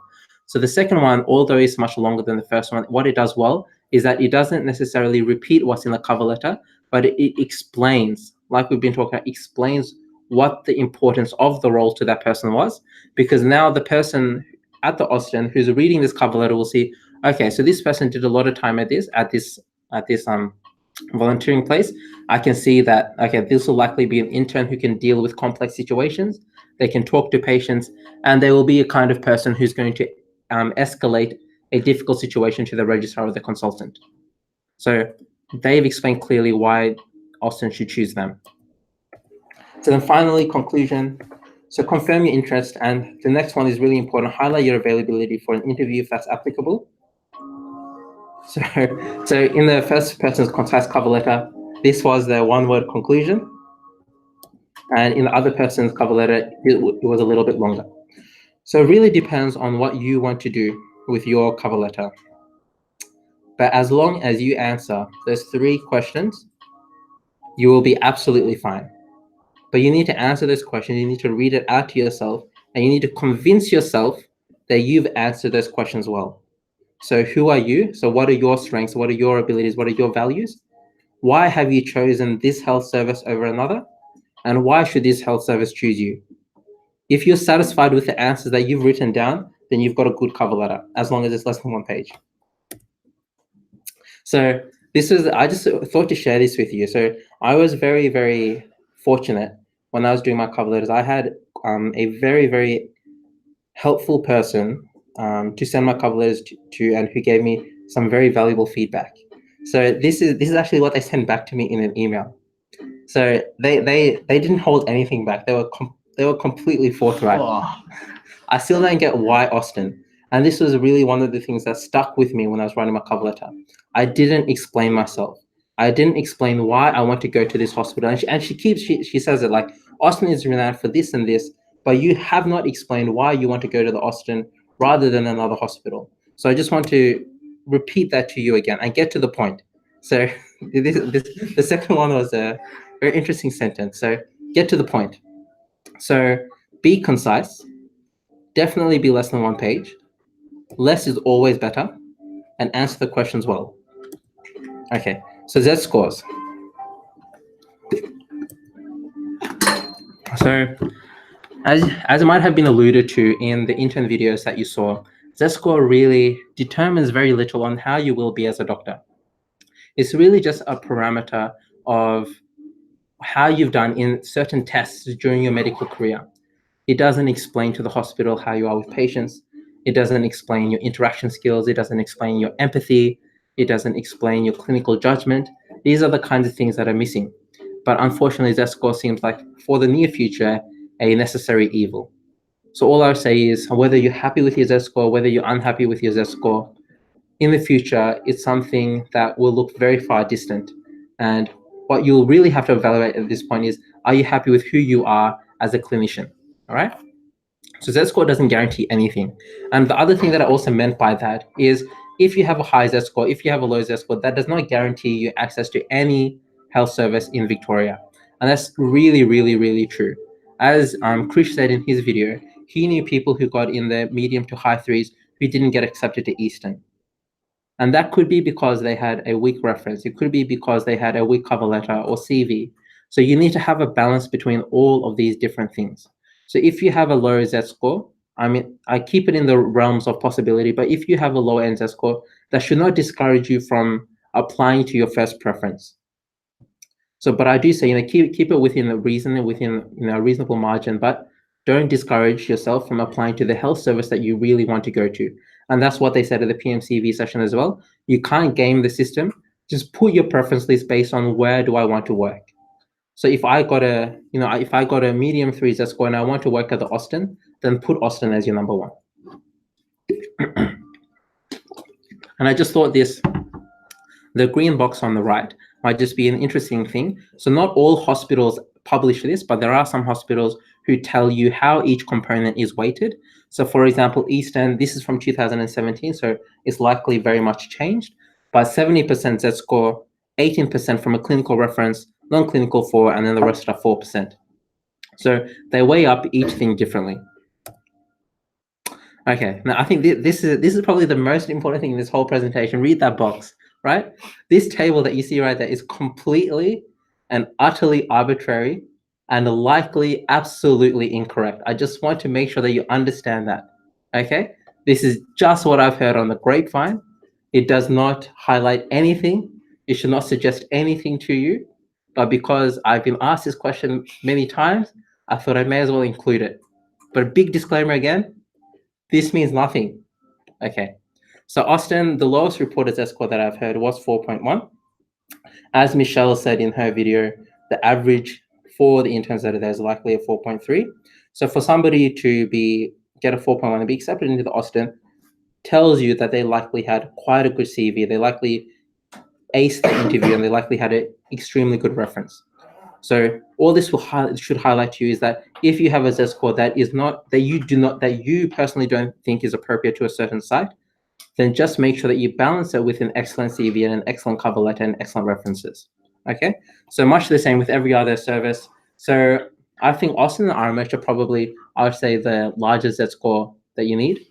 So the second one, although it's much longer than the first one, what it does well is that it doesn't necessarily repeat what's in the cover letter, but it explains, like we've been talking about, explains what the importance of the role to that person was, because now the person at the Austin who's reading this cover letter will see, okay, so this person did a lot of time at this volunteering place. I can see that, okay, this will likely be an intern who can deal with complex situations. They can talk to patients, and they will be a kind of person who's going to escalate a difficult situation to the registrar or the consultant. So they've explained clearly why Austin should choose them. So then finally, conclusion. So confirm your interest, and the next one is really important. Highlight your availability for an interview if that's applicable. So in the first person's concise cover letter, this was the one-word conclusion. And in the other person's cover letter, it was a little bit longer. So it really depends on what you want to do with your cover letter. But as long as you answer those 3 questions, you will be absolutely fine. But you need to answer those questions, you need to read it out to yourself, and you need to convince yourself that you've answered those questions well. So who are you? So what are your strengths? What are your abilities? What are your values? Why have you chosen this health service over another? And why should this health service choose you? If you're satisfied with the answers that you've written down, then you've got a good cover letter, as long as it's less than 1 page. So I just thought to share this with you. So I was very, very fortunate when I was doing my cover letters. I had a very, very helpful person to send my cover letters to, and who gave me some very valuable feedback. So this is actually what they sent back to me in an email. So they didn't hold anything back. They were completely forthright. Oh. I still don't get why Austin. And this was really one of the things that stuck with me when I was writing my cover letter. I didn't explain myself. I didn't explain why I want to go to this hospital. And she says it like, Austin is renowned for this and this, but you have not explained why you want to go to the Austin rather than another hospital. So I just want to repeat that to you again and get to the point. So the second one was a very interesting sentence. So get to the point. So be concise. Definitely be less than 1 page. Less is always better. And answer the questions well. Okay, so Z scores. So as it might have been alluded to in the intern videos that you saw, Z-score really determines very little on how you will be as a doctor. It's really just a parameter of how you've done in certain tests during your medical career. It doesn't explain to the hospital how you are with patients. It doesn't explain your interaction skills. It doesn't explain your empathy. It doesn't explain your clinical judgment. These are the kinds of things that are missing. But unfortunately, Z-score seems like, for the near future, a necessary evil. So all I would say is, whether you're happy with your Z-score, whether you're unhappy with your Z-score, in the future, it's something that will look very far distant. And what you'll really have to evaluate at this point is, are you happy with who you are as a clinician? All right? So Z-score doesn't guarantee anything. And the other thing that I also meant by that is, if you have a high Z-score, if you have a low Z-score, that does not guarantee you access to any health service in Victoria. And that's really, really, really true. As Krish said in his video, he knew people who got in the medium to high threes who didn't get accepted to Eastern. And that could be because they had a weak reference. It could be because they had a weak cover letter or CV. So you need to have a balance between all of these different things. So if you have a low Z-score, I mean, I keep it in the realms of possibility, but if you have a low end Z-score, that should not discourage you from applying to your first preference. So, but I do say, keep it within a reason, within a reasonable margin, but don't discourage yourself from applying to the health service that you really want to go to. And that's what they said at the PMCV session as well. You can't game the system. Just put your preference list based on where do I want to work. So if I got a medium 3 Z-score and I want to work at the Austin, then put Austin as your number 1. And I just thought the green box on the right might just be an interesting thing. So not all hospitals publish this, but there are some hospitals who tell you how each component is weighted. So for example, Eastern, this is from 2017, so it's likely very much changed, but 70% Z-score, 18% from a clinical reference, non-clinical 4, and then the rest are 4%. So they weigh up each thing differently. Okay, now I think this is probably the most important thing in this whole presentation. Read that box, right? This table that you see right there is completely and utterly arbitrary and likely absolutely incorrect. I just want to make sure that you understand that, okay? This is just what I've heard on the grapevine. It does not highlight anything. It should not suggest anything to you. But because I've been asked this question many times, I thought I may as well include it. But a big disclaimer again, this means nothing. Okay. So Austin, the lowest reported Z-score that I've heard was 4.1. As Michelle said in her video, the average for the interns that are there is likely a 4.3. So for somebody to get a 4.1 and be accepted into the Austin tells you that they likely had quite a good CV. They likely aced the interview and they likely had an extremely good reference. So all this should highlight to you is that if you have a Z-score that you personally don't think is appropriate to a certain site, then just make sure that you balance it with an excellent CV and an excellent cover letter and excellent references. Okay, so much the same with every other service. So I think Austin and RMH are probably, I would say, the largest Z-score that you need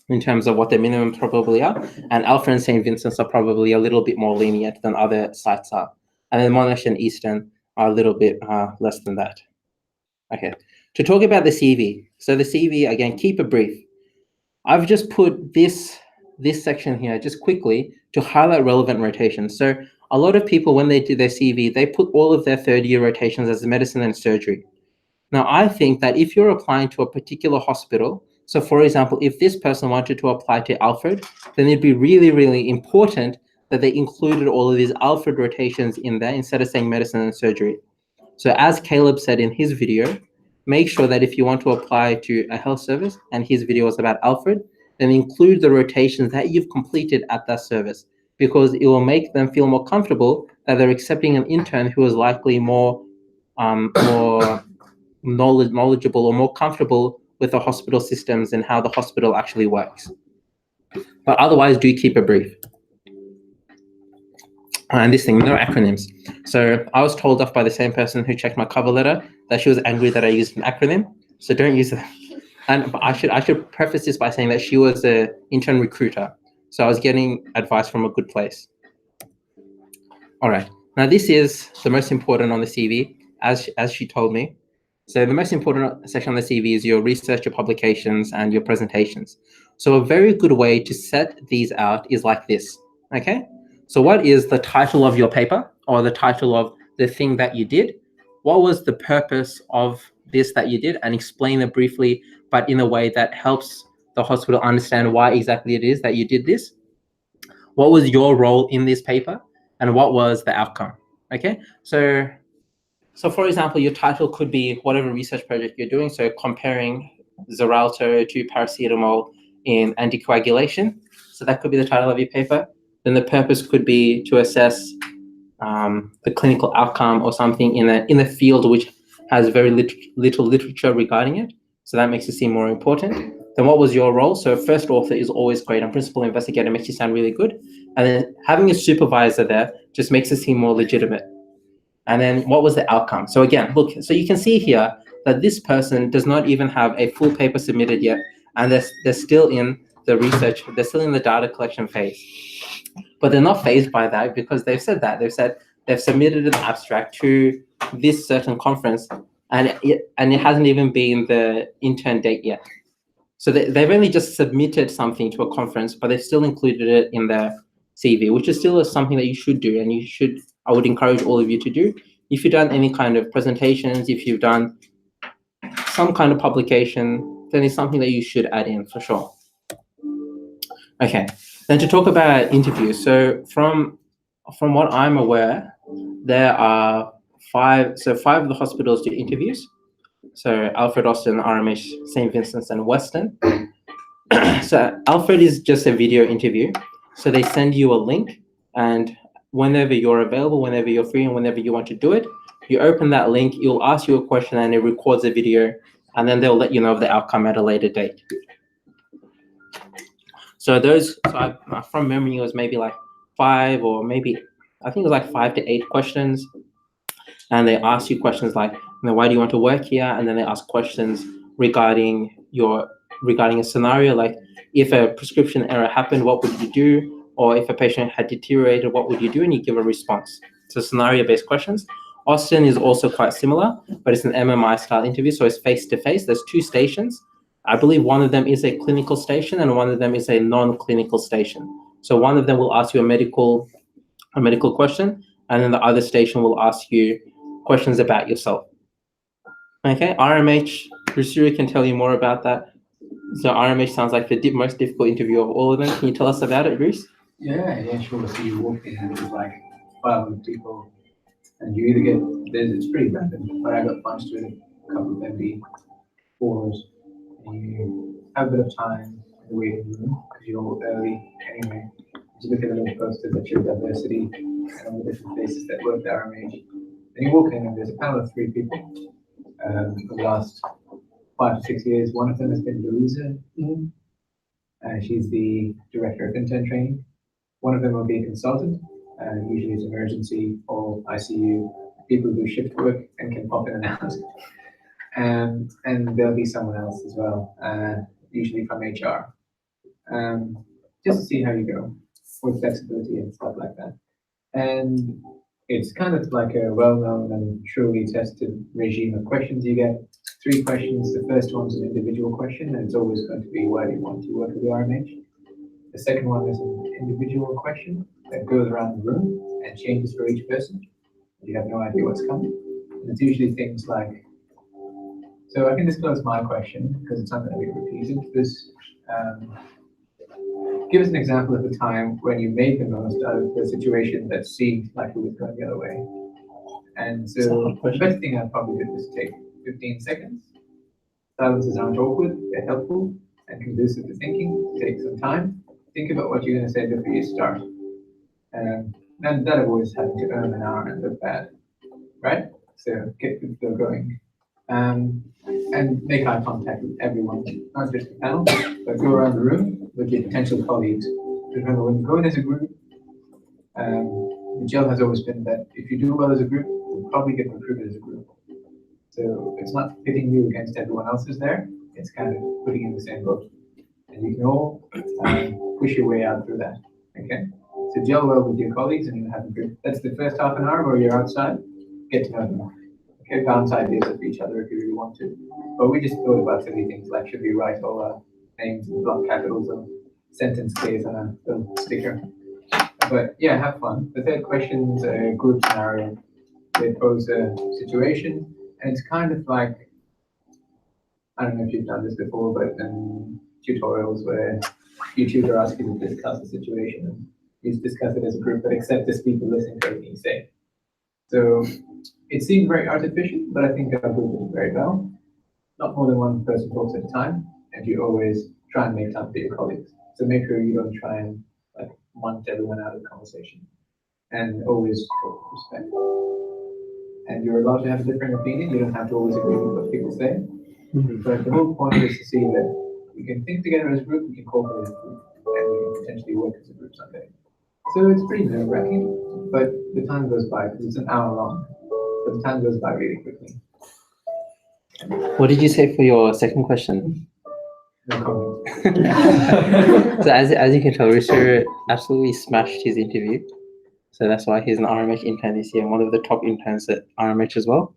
in terms of what their minimum probably are. And Alfred and St. Vincent's are probably a little bit more lenient than other sites are. And then Monash and Eastern are a little bit less than that. Okay, to talk about the CV. So the CV, again, keep it brief. I've just put this section here just quickly to highlight relevant rotations. So a lot of people, when they do their CV, they put all of their third-year rotations as medicine and surgery. Now, I think that if you're applying to a particular hospital, so for example, if this person wanted to apply to Alfred, then it'd be really, really important that they included all of these Alfred rotations in there instead of saying medicine and surgery. So as Caleb said in his video, make sure that if you want to apply to a health service, and his video was about Alfred, then include the rotations that you've completed at that service, because it will make them feel more comfortable that they're accepting an intern who is likely more knowledgeable or more comfortable with the hospital systems and how the hospital actually works. But otherwise, do keep it brief. And this thing, no acronyms. So I was told off by the same person who checked my cover letter that she was angry that I used an acronym. So don't use that. And I should preface this by saying that she was an intern recruiter. So I was getting advice from a good place. All right. Now this is the most important on the CV, as she told me. So the most important section on the CV is your research, your publications, and your presentations. So a very good way to set these out is like this, okay? So what is the title of your paper or the title of the thing that you did? What was the purpose of this that you did? And explain it briefly, but in a way that helps the hospital understand why exactly it is that you did this. What was your role in this paper? And what was the outcome, okay? So for example, your title could be whatever research project you're doing. So comparing Xarelto to paracetamol in anticoagulation. So that could be the title of your paper. Then the purpose could be to assess the clinical outcome or something in a field which has very little literature regarding it. So that makes it seem more important. Then what was your role? So first author is always great, and principal investigator makes you sound really good. And then having a supervisor there just makes it seem more legitimate. And then what was the outcome? So again, look, so you can see here that this person does not even have a full paper submitted yet, and they're still in the research, they're still in the data collection phase. But they're not fazed by that because they've said that. They've submitted an abstract to this certain conference, and it hasn't even been the intern date yet. So they've only just submitted something to a conference, but they've still included it in their CV, which is still something that you should do, and I would encourage all of you to do. If you've done any kind of presentations, if you've done some kind of publication, then it's something that you should add in for sure. Okay, then to talk about interviews. So from what I'm aware, there are five of the hospitals do interviews. So Alfred, Austin, RMH, St. Vincent's, and Western. So Alfred is just a video interview. So they send you a link, and whenever you're available, whenever you're free, and whenever you want to do it, you open that link, it'll ask you a question, and it records a video, and then they'll let you know of the outcome at a later date. So from memory, it was maybe like 5 or maybe, I think it was like 5 to 8 questions. And they ask you questions like, why do you want to work here? And then they ask questions regarding a scenario, like if a prescription error happened, what would you do? Or if a patient had deteriorated, what would you do? And you give a response. So scenario-based questions. Austin is also quite similar, but it's an MMI style interview. So it's face-to-face. There's 2 stations. I believe one of them is a clinical station and one of them is a non-clinical station. So one of them will ask you a medical question, and then the other station will ask you questions about yourself. Okay, RMH, Rusuri can tell you more about that. So RMH sounds like the most difficult interview of all of them. Can you tell us about it, Bruce? Yeah, sure. So you walk in and there's like 500 people, and you either it's pretty random, but I got punched with a couple of empty floors, and you have a bit of time in the waiting room because you're all early anyway. You look at the little poster that shows diversity and all the different places that work at RMH. Then you walk in and there's a panel of 3 people. For the last 5 to 6 years, one of them has been Louisa. She's the director of intern training. One of them will be a consultant, usually it's emergency or ICU, people who shift work and can pop in and out. And there'll be someone else as well, usually from HR, just to see how you go with flexibility and stuff like that. And it's kind of like a well-known and truly tested regime of questions you get. 3 questions. The first one's an individual question, and it's always going to be, why do you want to work with the RMH? The second one is an individual question that goes around the room and changes for each person. You have no idea what's coming. And it's usually things like, so I can disclose my question because it's not going to be repeated. Give us an example of a time when you made the most out of the situation that seemed like it was going the other way. And so the best thing I probably did was take 15 seconds. Silences aren't awkward, they're helpful and conducive to thinking. Take some time. Think about what you're going to say before you start. And that avoids having to earn an hour and look bad, right? So get the flow going. And make eye contact with everyone, not just the panel, but go around the room with your potential colleagues. Remember, when you go in as a group, the gel has always been that if you do well as a group, you'll probably get recruited as a group. So it's not pitting you against everyone else is there. It's kind of putting you in the same boat. And you can all push your way out through that. Okay? So gel well with your colleagues and you have a good, that's the first half an hour where you're outside, get to know them. Okay, bounce ideas of each other if you really want to. But we just thought about silly things like should we write all our names in block capitals or sentence Ks on a little sticker. But yeah, have fun. The third question's a group scenario. They pose a situation, and it's kind of like, I don't know if you've done this before, but tutorials where your tutor asks you to discuss the situation and you discuss it as a group, but except the speaker listening to everything you say. So it seemed very artificial, but I think our group did very well. Not more than one person talks at a time, and you always try and make time for your colleagues. So make sure you don't try and like want everyone out of the conversation, and always talk with respect. And you're allowed to have a different opinion. You don't have to always agree with what people say. But the whole point is to see that we can think together as a group, we can cooperate as a group, and we can potentially work as a group someday. So it's pretty nerve-wracking, but the time goes by because it's an hour long. So the time goes by really quickly. What did you say for your second question? No comment. So as you can tell, Risha absolutely smashed his interview. So that's why he's an RMH intern this year, and one of the top interns at RMH as well.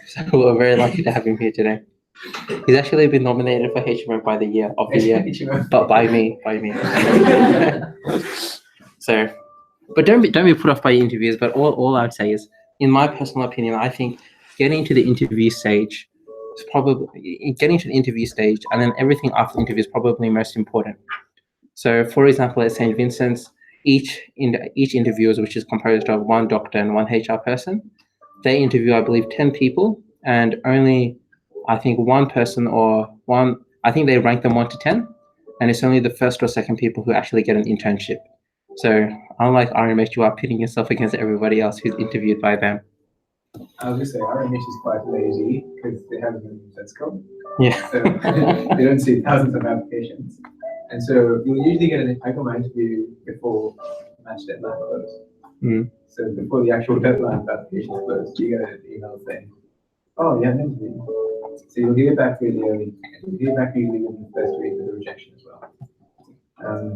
So we're very lucky to have him here today. He's actually been nominated for HMO by the year of the year, but by me. So, but don't be put off by your interviews. But all I would say is, in my personal opinion, I think getting to the interview stage is probably and then everything after the interview is probably most important. So, for example, at St. Vincent's, each interviewers, which is composed of one doctor and one HR person, they interview, I believe, 10 people, and only, I think, I think they rank them 1 to 10, and it's only the first or second people who actually get an internship. So unlike RMH, you are pitting yourself against everybody else who's interviewed by them. I was going to say, RMH is quite lazy because they haven't been let's go. Yeah. So they don't see thousands of applications. And so you'll usually get I got my interview before match deadline closed. So before the actual deadline for applications closed, you get an email saying, oh, you have an interview. So you'll hear back really early, and you'll hear back usually within the first week of the rejection as well.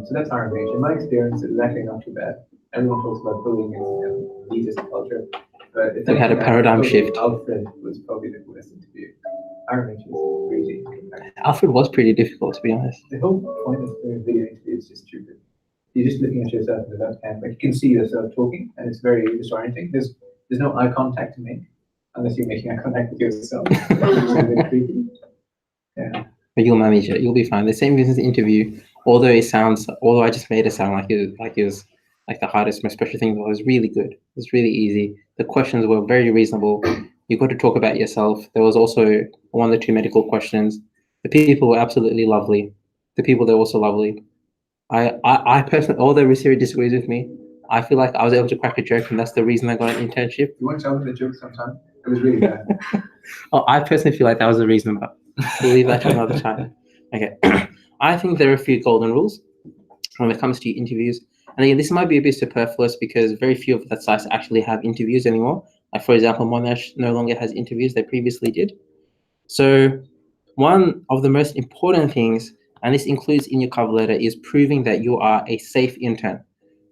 So that's RMH. In my experience, it's actually not too bad. Everyone talks about bullying and elitist culture, but They've had a paradigm shift. Alfred was probably the worst interview. RMH was really Alfred was pretty difficult, to be honest. The whole point of doing a video interview is just stupid. You're just looking at yourself in the webcam, but you can see yourself talking, and it's very disorienting. There's no eye contact to make unless you're making eye contact with yourself. It's a bit creepy. Yeah. But you'll manage it. You'll be fine. The same business interview, although I just made it sound like it was like the hardest, most special thing, was really good. It was really easy. The questions were very reasonable. You got to talk about yourself. There was also 1 or 2 medical questions. The people were absolutely lovely. The people there were also lovely. I personally, although Risiri disagrees with me, I feel like I was able to crack a joke, and that's the reason I got an internship. You want to tell me the joke sometime? It was really bad. I personally feel like that was the reason, but we'll leave that to another time. Okay. I think there are a few golden rules when it comes to interviews. And again, this might be a bit superfluous because very few of the sites actually have interviews anymore. Like, for example, Monash no longer has interviews, they previously did. So one of the most important things, and this includes in your cover letter, is proving that you are a safe intern.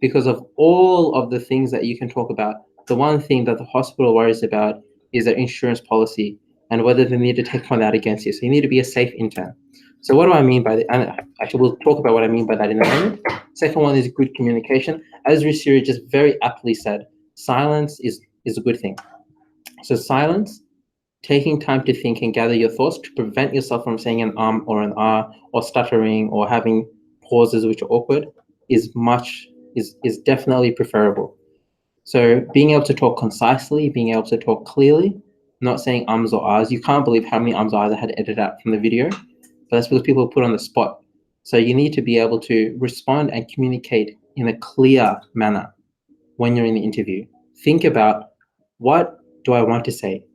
Because of all of the things that you can talk about, the one thing that the hospital worries about is their insurance policy and whether they need to take one out against you. So you need to be a safe intern. So what do I mean by that? And actually, we'll talk about what I mean by that in a moment. Second one is good communication. As Risiri just very aptly said, silence is a good thing. So silence, taking time to think and gather your thoughts to prevent yourself from saying an or an or stuttering or having pauses which are awkward is definitely preferable. So being able to talk concisely, being able to talk clearly, not saying ums or ahs. You can't believe how many ums or ahs I had to edit out from the video, but that's because people are put on the spot. So you need to be able to respond and communicate in a clear manner when you're in the interview. Think about, what do I want to say?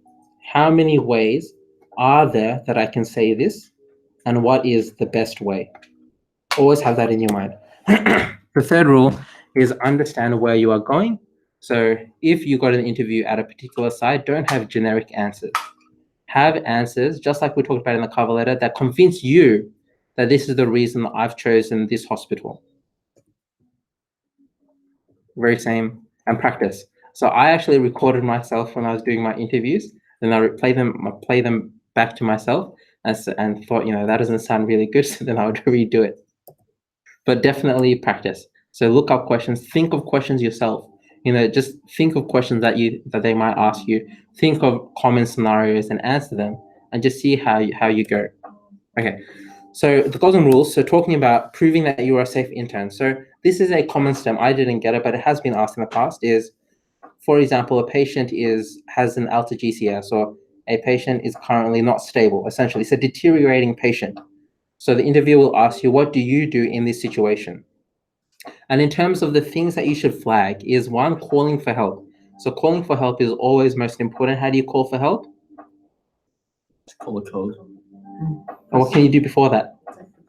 How many ways are there that I can say this? And what is the best way? Always have that in your mind. The third rule is understand where you are going So if you got an interview at a particular site, don't have generic answers. Have answers, just like we talked about in the cover letter, that convince you that this is the reason I've chosen this hospital. Very same, and practice. So I actually recorded myself when I was doing my interviews, then I play them back to myself and thought, that doesn't sound really good, so then I would redo it. But definitely practice. So look up questions, think of questions yourself. Just think of questions that they might ask you. Think of common scenarios and answer them, and just see how you go. Okay. So the golden rules. So talking about proving that you are a safe intern. So this is a common STEM. I didn't get it, but it has been asked in the past. Is, for example, a patient has an alta GCS, or a patient is currently not stable. Essentially, it's a deteriorating patient. So the interviewer will ask you, what do you do in this situation? And in terms of the things that you should flag is, one, calling for help. So calling for help is always most important. How do you call for help? Call a code. And what can you do before that?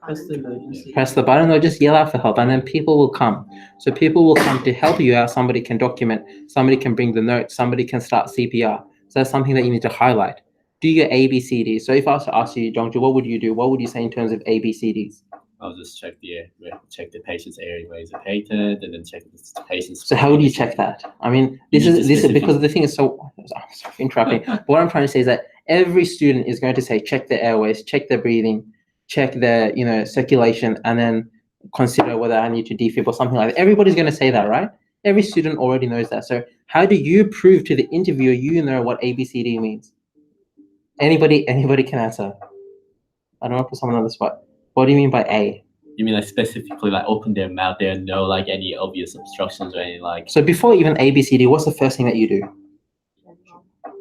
Press the emergency. Press the button or just yell out for help, and then people will come. So people will come to help you out. Somebody can document, somebody can bring the notes, somebody can start CPR. So that's something that you need to highlight. Do your ABCD. So if I was to ask you, Dongju, what would you do? What would you say in terms of ABCDs? I'll just check the patient's airways are patent, and then check the patient's. So how would you check that? I mean, this is because the thing is so. I'm sorry for interrupting. But what I'm trying to say is that every student is going to say, check their airways, check their breathing, check their circulation, and then consider whether I need to defib or something like that. Everybody's going to say that, right? Every student already knows that. So how do you prove to the interviewer you know what ABCD means? Anybody can answer. I don't want to put someone on the spot. What do you mean by A? You mean like specifically like open their mouth there and no like any obvious obstructions or any like. So before even ABCD, what's the first thing that you do?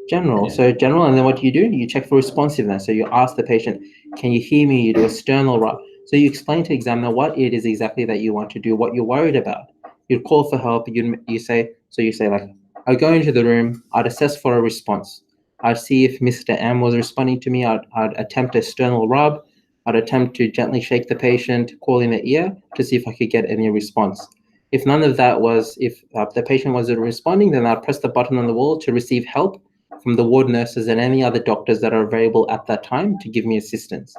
General. Yeah. So general, and then what do? You check for responsiveness. So you ask the patient, can you hear me? You do a sternal rub. So you explain to the examiner what it is exactly that you want to do, what you're worried about. You call for help. You say like, I'll go into the room. I'd assess for a response. I'd see if Mr. M was responding to me. I'd attempt a sternal rub. I'd attempt to gently shake the patient, call in the ear to see if I could get any response. If none of that was, if the patient wasn't responding, then I'd press the button on the wall to receive help from the ward nurses and any other doctors that are available at that time to give me assistance.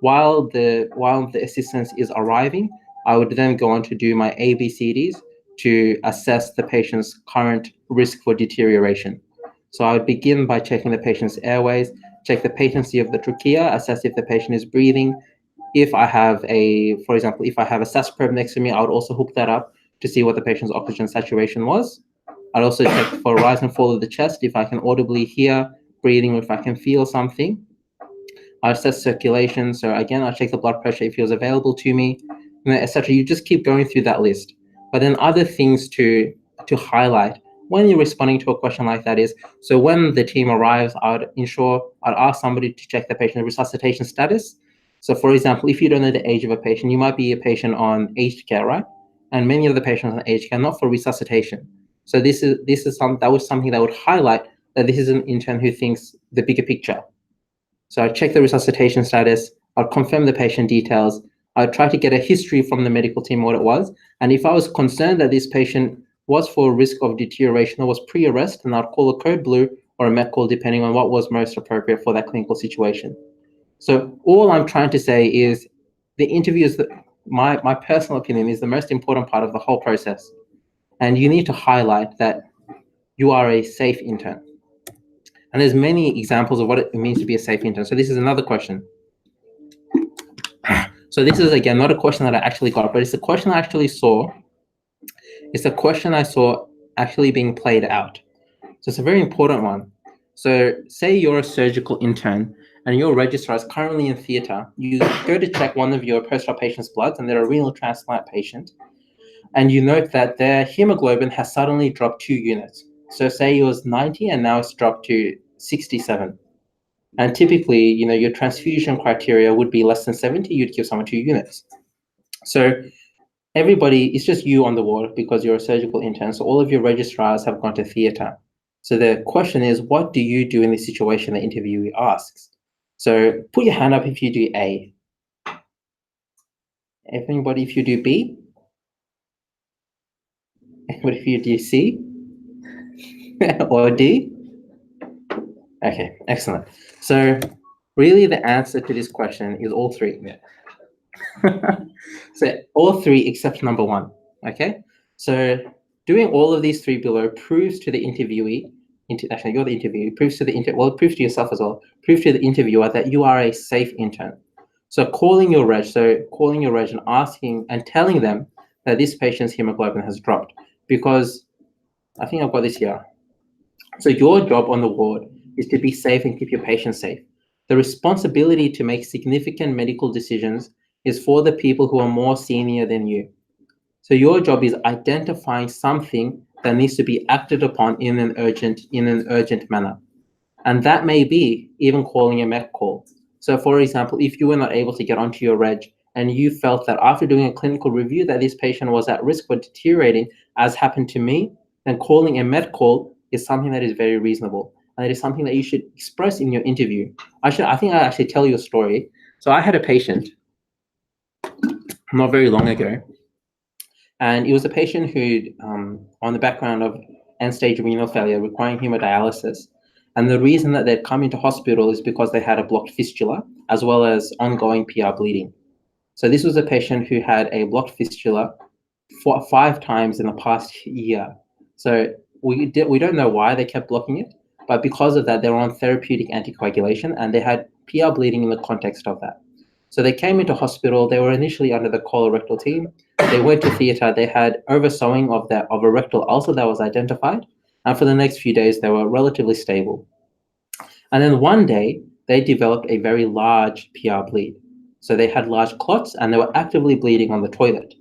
While the assistance is arriving, I would then go on to do my ABCDs to assess the patient's current risk for deterioration. So I would begin by checking the patient's airways, check the patency of the trachea, assess if the patient is breathing. If I have for example, if I have a SAS probe next to me, I would also hook that up to see what the patient's oxygen saturation was. I'd also check for rise and fall of the chest, if I can audibly hear breathing or if I can feel something. I assess circulation. So again, I check the blood pressure if it was available to me, etc. You just keep going through that list. But then other things to highlight when you're responding to a question like that is, so when the team arrives, I'd ask somebody to check the patient's resuscitation status. So for example, if you don't know the age of a patient, you might be a patient on aged care, right? And many of the patients on aged care, not for resuscitation. So that was something that would highlight that this is an intern who thinks the bigger picture. So I check the resuscitation status, I'll confirm the patient details, I'll try to get a history from the medical team what it was. And if I was concerned that this patient was for risk of deterioration or was pre-arrest, then I'd call a code blue or a MEC call depending on what was most appropriate for that clinical situation. So all I'm trying to say is the interview is my personal opinion is the most important part of the whole process. And you need to highlight that you are a safe intern. And there's many examples of what it means to be a safe intern. So this is another question. So this is, again, not a question that I actually got, but it's a question I actually saw. It's a question I saw actually being played out. So it's a very important one. So say you're a surgical intern and your registrar is currently in theater. You go to check one of your post-op patient's bloods and they're a renal transplant patient. And you note that their hemoglobin has suddenly dropped 2 units. So say it was 90 and now it's dropped to 67. And typically, your transfusion criteria would be less than 70, you'd give someone 2 units. So everybody, it's just you on the ward because you're a surgical intern. So all of your registrars have gone to theater. So the question is, what do you do in this situation, the interviewee asks? So put your hand up if you do A. Anybody if you do B? Anybody if you do C? or D? Okay, excellent. So really the answer to this question is all three. Yeah. So all three except number one, okay? So doing all of these three below proves to the interviewee, actually you're the interviewee, proves to the well, it proves to yourself as well, proves to the interviewer that you are a safe intern. So calling your reg and asking and telling them that this patient's hemoglobin has dropped, because I think I've got this here. So your job on the ward is to be safe and keep your patients safe. The responsibility to make significant medical decisions is for the people who are more senior than you. So your job is identifying something that needs to be acted upon in an urgent manner. And that may be even calling a MEC call. So for example, if you were not able to get onto your reg and you felt that after doing a clinical review that this patient was at risk for deteriorating, as happened to me, then calling a MED call is something that is very reasonable. And it is something that you should express in your interview. I think I'll actually tell you a story. So I had a patient not very long ago, and it was a patient who, on the background of end-stage renal failure requiring hemodialysis. And the reason that they'd come into hospital is because they had a blocked fistula as well as ongoing PR bleeding. So this was a patient who had a blocked fistula 5 times in the past year. So we don't know why they kept blocking it, but because of that, they were on therapeutic anticoagulation and they had PR bleeding in the context of that. So they came into hospital. They were initially under the colorectal team. They went to theatre. They had oversewing of a rectal ulcer that was identified. And for the next few days, they were relatively stable. And then one day, they developed a very large PR bleed. So they had large clots and they were actively bleeding on the toilet.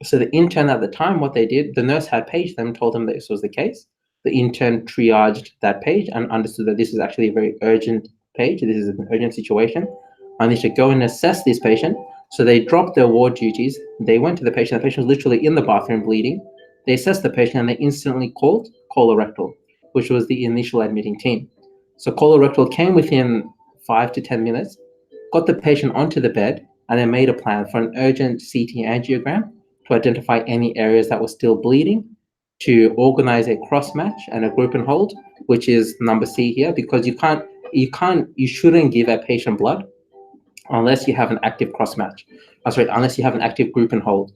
So the intern at the time, what they did, the nurse had paged them, told them that this was the case. The intern triaged that page and understood that this is actually a very urgent page. This is an urgent situation. I need to go and assess this patient. So they dropped their ward duties. They went to the patient. The patient was literally in the bathroom bleeding. They assessed the patient and they instantly called colorectal, which was the initial admitting team. So colorectal came within 5 to 10 minutes, got the patient onto the bed, and then made a plan for an urgent CT angiogram to identify any areas that were still bleeding, to organize a cross match and a group and hold, which is number C here, because you shouldn't give a patient blood unless you have an active cross match. Unless you have an active group and hold.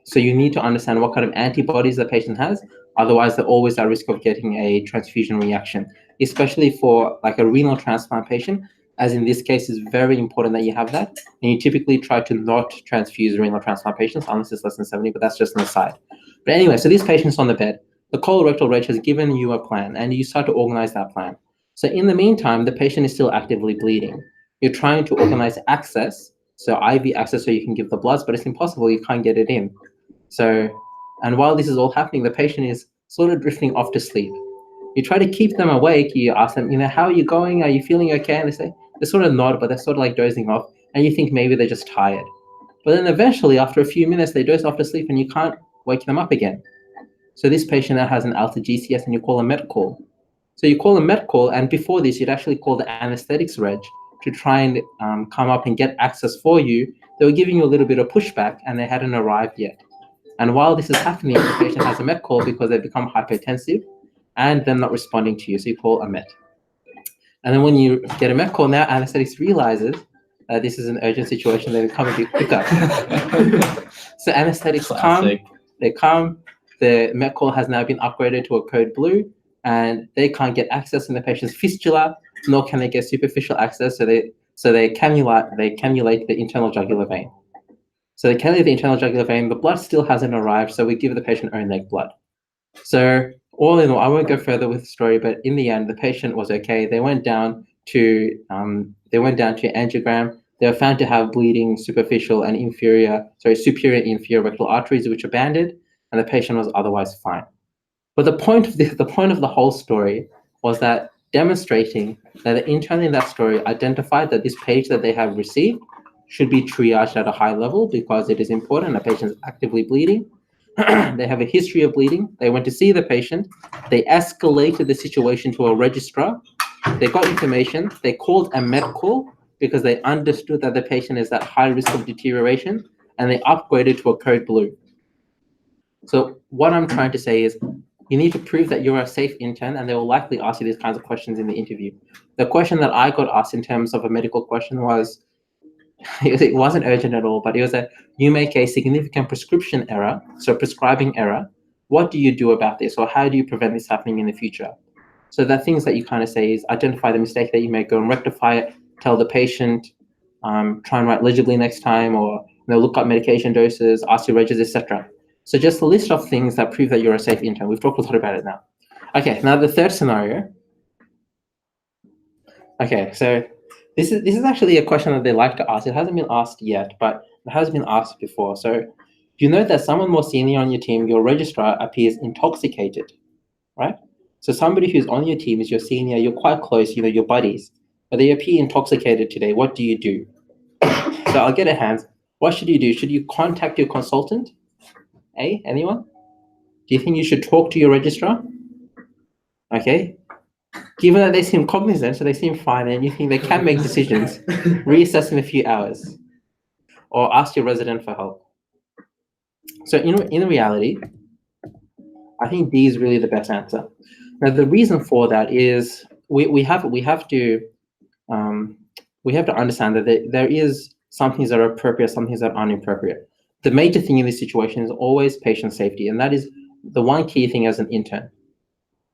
So you need to understand what kind of antibodies the patient has. Otherwise, they're always at risk of getting a transfusion reaction, especially for like a renal transplant patient. As in this case, it's very important that you have that. And you typically try to not transfuse renal transplant patients unless it's less than 70, but that's just an aside. But anyway, so this patient's on the bed. The colorectal reg has given you a plan and you start to organize that plan. So in the meantime, the patient is still actively bleeding. You're trying to organize access, so IV access so you can give the bloods, but it's impossible, you can't get it in. So, and while this is all happening, the patient is sort of drifting off to sleep. You try to keep them awake, you ask them, how are you going? Are you feeling okay? And they sort of nod, but they're sort of like dozing off, and you think maybe they're just tired. But then eventually, after a few minutes, they doze off to sleep and you can't wake them up again. So this patient now has an alpha GCS and you call a MET call. So you call a MET call, and before this, you'd actually call the anesthetics reg to try and come up and get access for you. They were giving you a little bit of pushback and they hadn't arrived yet. And while this is happening, the patient has a MET call because they've become hypertensive and they're not responding to you. So you call a MET. And then when you get a MET call now, anesthetics realizes that this is an urgent situation. They come a bit quicker. So anesthetics come, they come, the MET call has now been upgraded to a code blue and they can't get access in the patient's fistula, nor can they get superficial access. So they cannulate the internal jugular vein. So they cannulate the internal jugular vein, the blood still hasn't arrived, so we give the patient own leg blood. So all in all, I won't go further with the story, but in the end, the patient was okay. They went down to angiogram. They were found to have bleeding superior and inferior rectal arteries, which are banded, and the patient was otherwise fine. But the point of the whole story was that demonstrating that the intern in that story identified that this page that they have received should be triaged at a high level because it is important. The patient is actively bleeding. They have a history of bleeding. They went to see the patient. They escalated the situation to a registrar. They got information. They called a MET call because they understood that the patient is at high risk of deterioration, and they upgraded to a code blue. So what I'm trying to say is You need to prove that you're a safe intern, and they will likely ask you these kinds of questions in the interview. The question that I got asked in terms of a medical question was, it wasn't urgent at all, but it was that you make a significant prescription error, so prescribing error. What do you do about this, or how do you prevent this happening in the future? So the things that you kind of say is identify the mistake that you make, go and rectify it, tell the patient, try and write legibly next time, or look up medication doses, ask your registers, etc. So just a list of things that prove that you're a safe intern. We've talked a lot about it now. Okay, now the third scenario. Okay, so this is actually a question that they like to ask. It hasn't been asked yet, but it has been asked before. So you know that someone more senior on your team, your registrar, appears intoxicated, right? So somebody who's on your team is your senior, you're quite close, your buddies, but they appear intoxicated today. What do you do? So I'll get a hand. What should you do? Should you contact your consultant? Anyone? Do you think you should talk to your registrar? Okay. Given that they seem cognizant, so they seem fine, and you think they can make decisions, reassess in a few hours, or ask your resident for help. So in reality, I think D is really the best answer. Now the reason for that is we have to understand that there is some things that are appropriate, some things that aren't appropriate. The major thing in this situation is always patient safety, and that is the one key thing as an intern.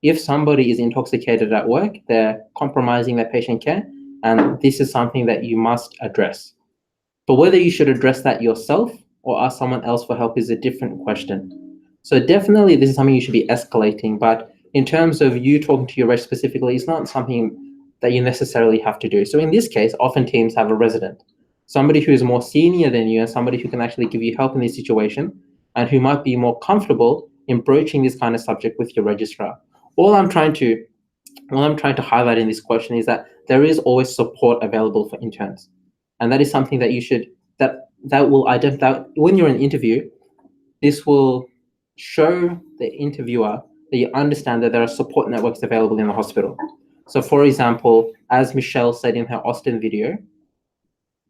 If somebody is intoxicated at work, they're compromising their patient care, and this is something that you must address. But whether you should address that yourself or ask someone else for help is a different question. So definitely this is something you should be escalating, but in terms of you talking to your reg specifically, it's not something that you necessarily have to do. So in this case, often teams have a resident, somebody who is more senior than you and somebody who can actually give you help in this situation and who might be more comfortable in broaching this kind of subject with your registrar. All I'm trying to highlight in this question is that there is always support available for interns. And that is something that you should, that will identify, when you're in an interview, this will show the interviewer that you understand that there are support networks available in the hospital. So for example, as Michelle said in her Austin video,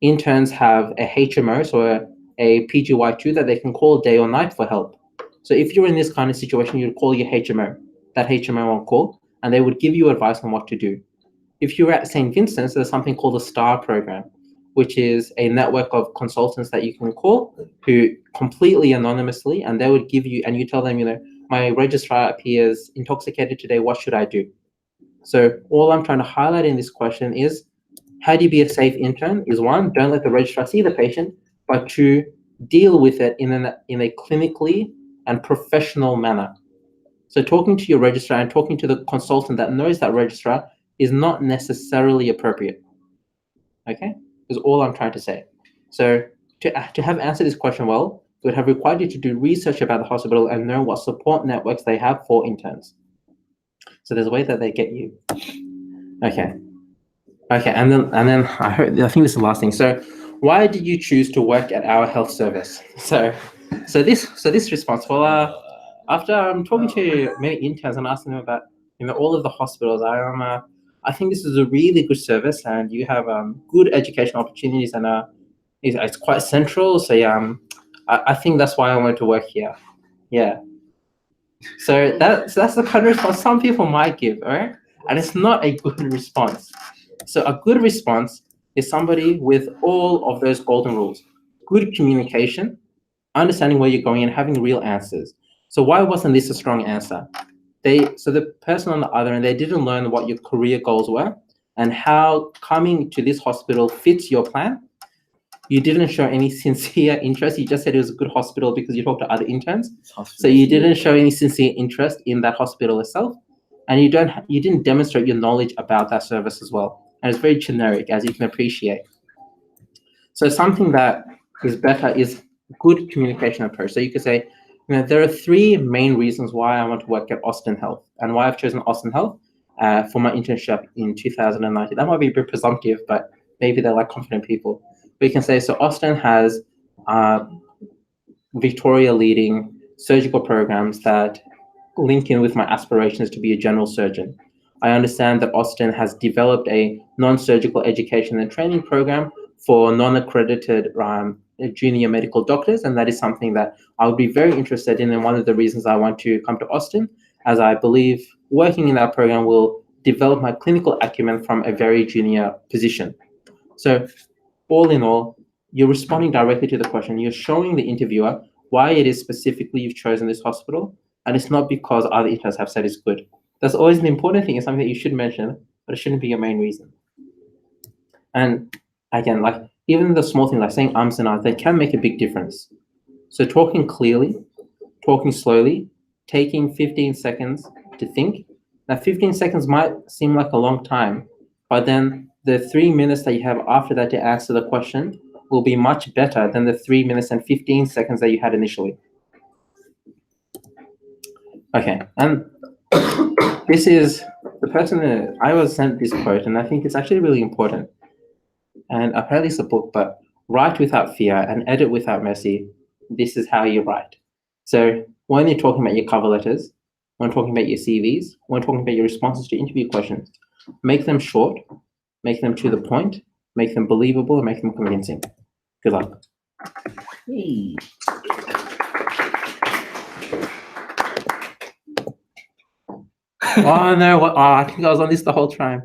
interns have a HMO, so a PGY2 that they can call day or night for help. So if you're in this kind of situation, you'd call your HMO, that HMO on call, and they would give you advice on what to do. If you're at St. Vincent's, there's something called the STAR program, which is a network of consultants that you can call who completely anonymously, and they would give you, and you tell them, my registrar appears intoxicated today, what should I do? So all I'm trying to highlight in this question is, how do you be a safe intern? Is one, don't let the registrar see the patient, but two, deal with it in a clinically and professional manner. So talking to your registrar and talking to the consultant that knows that registrar is not necessarily appropriate. Okay, is all I'm trying to say. So to have answered this question well, it would have required you to do research about the hospital and know what support networks they have for interns. So there's a way that they get you. Okay, and then I think this is the last thing. So why did you choose to work at our health service? So this response, well, after talking to many interns and asking them about all of the hospitals, I think this is a really good service, and you have good education opportunities, and it's quite central. So yeah, I think that's why I wanted to work here. Yeah. So that's the kind of response some people might give, all right? And it's not a good response. So a good response is somebody with all of those golden rules: good communication, understanding where you're going, and having real answers. So why wasn't this a strong answer? So the person on the other end, they didn't learn what your career goals were and how coming to this hospital fits your plan. You didn't show any sincere interest. You just said it was a good hospital because you talked to other interns. So you didn't show any sincere interest in that hospital itself. And you didn't demonstrate your knowledge about that service as well. And it's very generic, as you can appreciate. So something that is better is good communication approach. So you could say, there are three main reasons why I want to work at Austin Health and why I've chosen Austin Health for my internship in 2019. That might be a bit presumptive, but maybe they're like confident people. We can say, so Austin has Victoria leading surgical programs that link in with my aspirations to be a general surgeon. I understand that Austin has developed a non-surgical education and training program for non-accredited junior medical doctors, and that is something that I would be very interested in, and one of the reasons I want to come to Austin. as I believe working in that program will develop my clinical acumen from a very junior position. So all in all, you're responding directly to the question. You're showing the interviewer why it is specifically you've chosen this hospital, and it's not because other interns have said it's good. That's always an important thing. It's something that you should mention, but it shouldn't be your main reason. And again, like even the small thing like saying ums and ahs, they can make a big difference. So talking clearly, talking slowly, taking 15 seconds to think. Now 15 seconds might seem like a long time, but then the 3 minutes that you have after that to answer the question will be much better than the 3 minutes and 15 seconds that you had initially. Okay, and this is the person that I was sent this quote, and I think it's actually really important. And apparently it's a book, but write without fear and edit without mercy. This is how you write. So when you're talking about your cover letters, when talking about your CVs, when talking about your responses to interview questions, make them short, make them to the point, make them believable, and make them convincing. Good luck. Hey. Oh no, I think I was on this the whole time.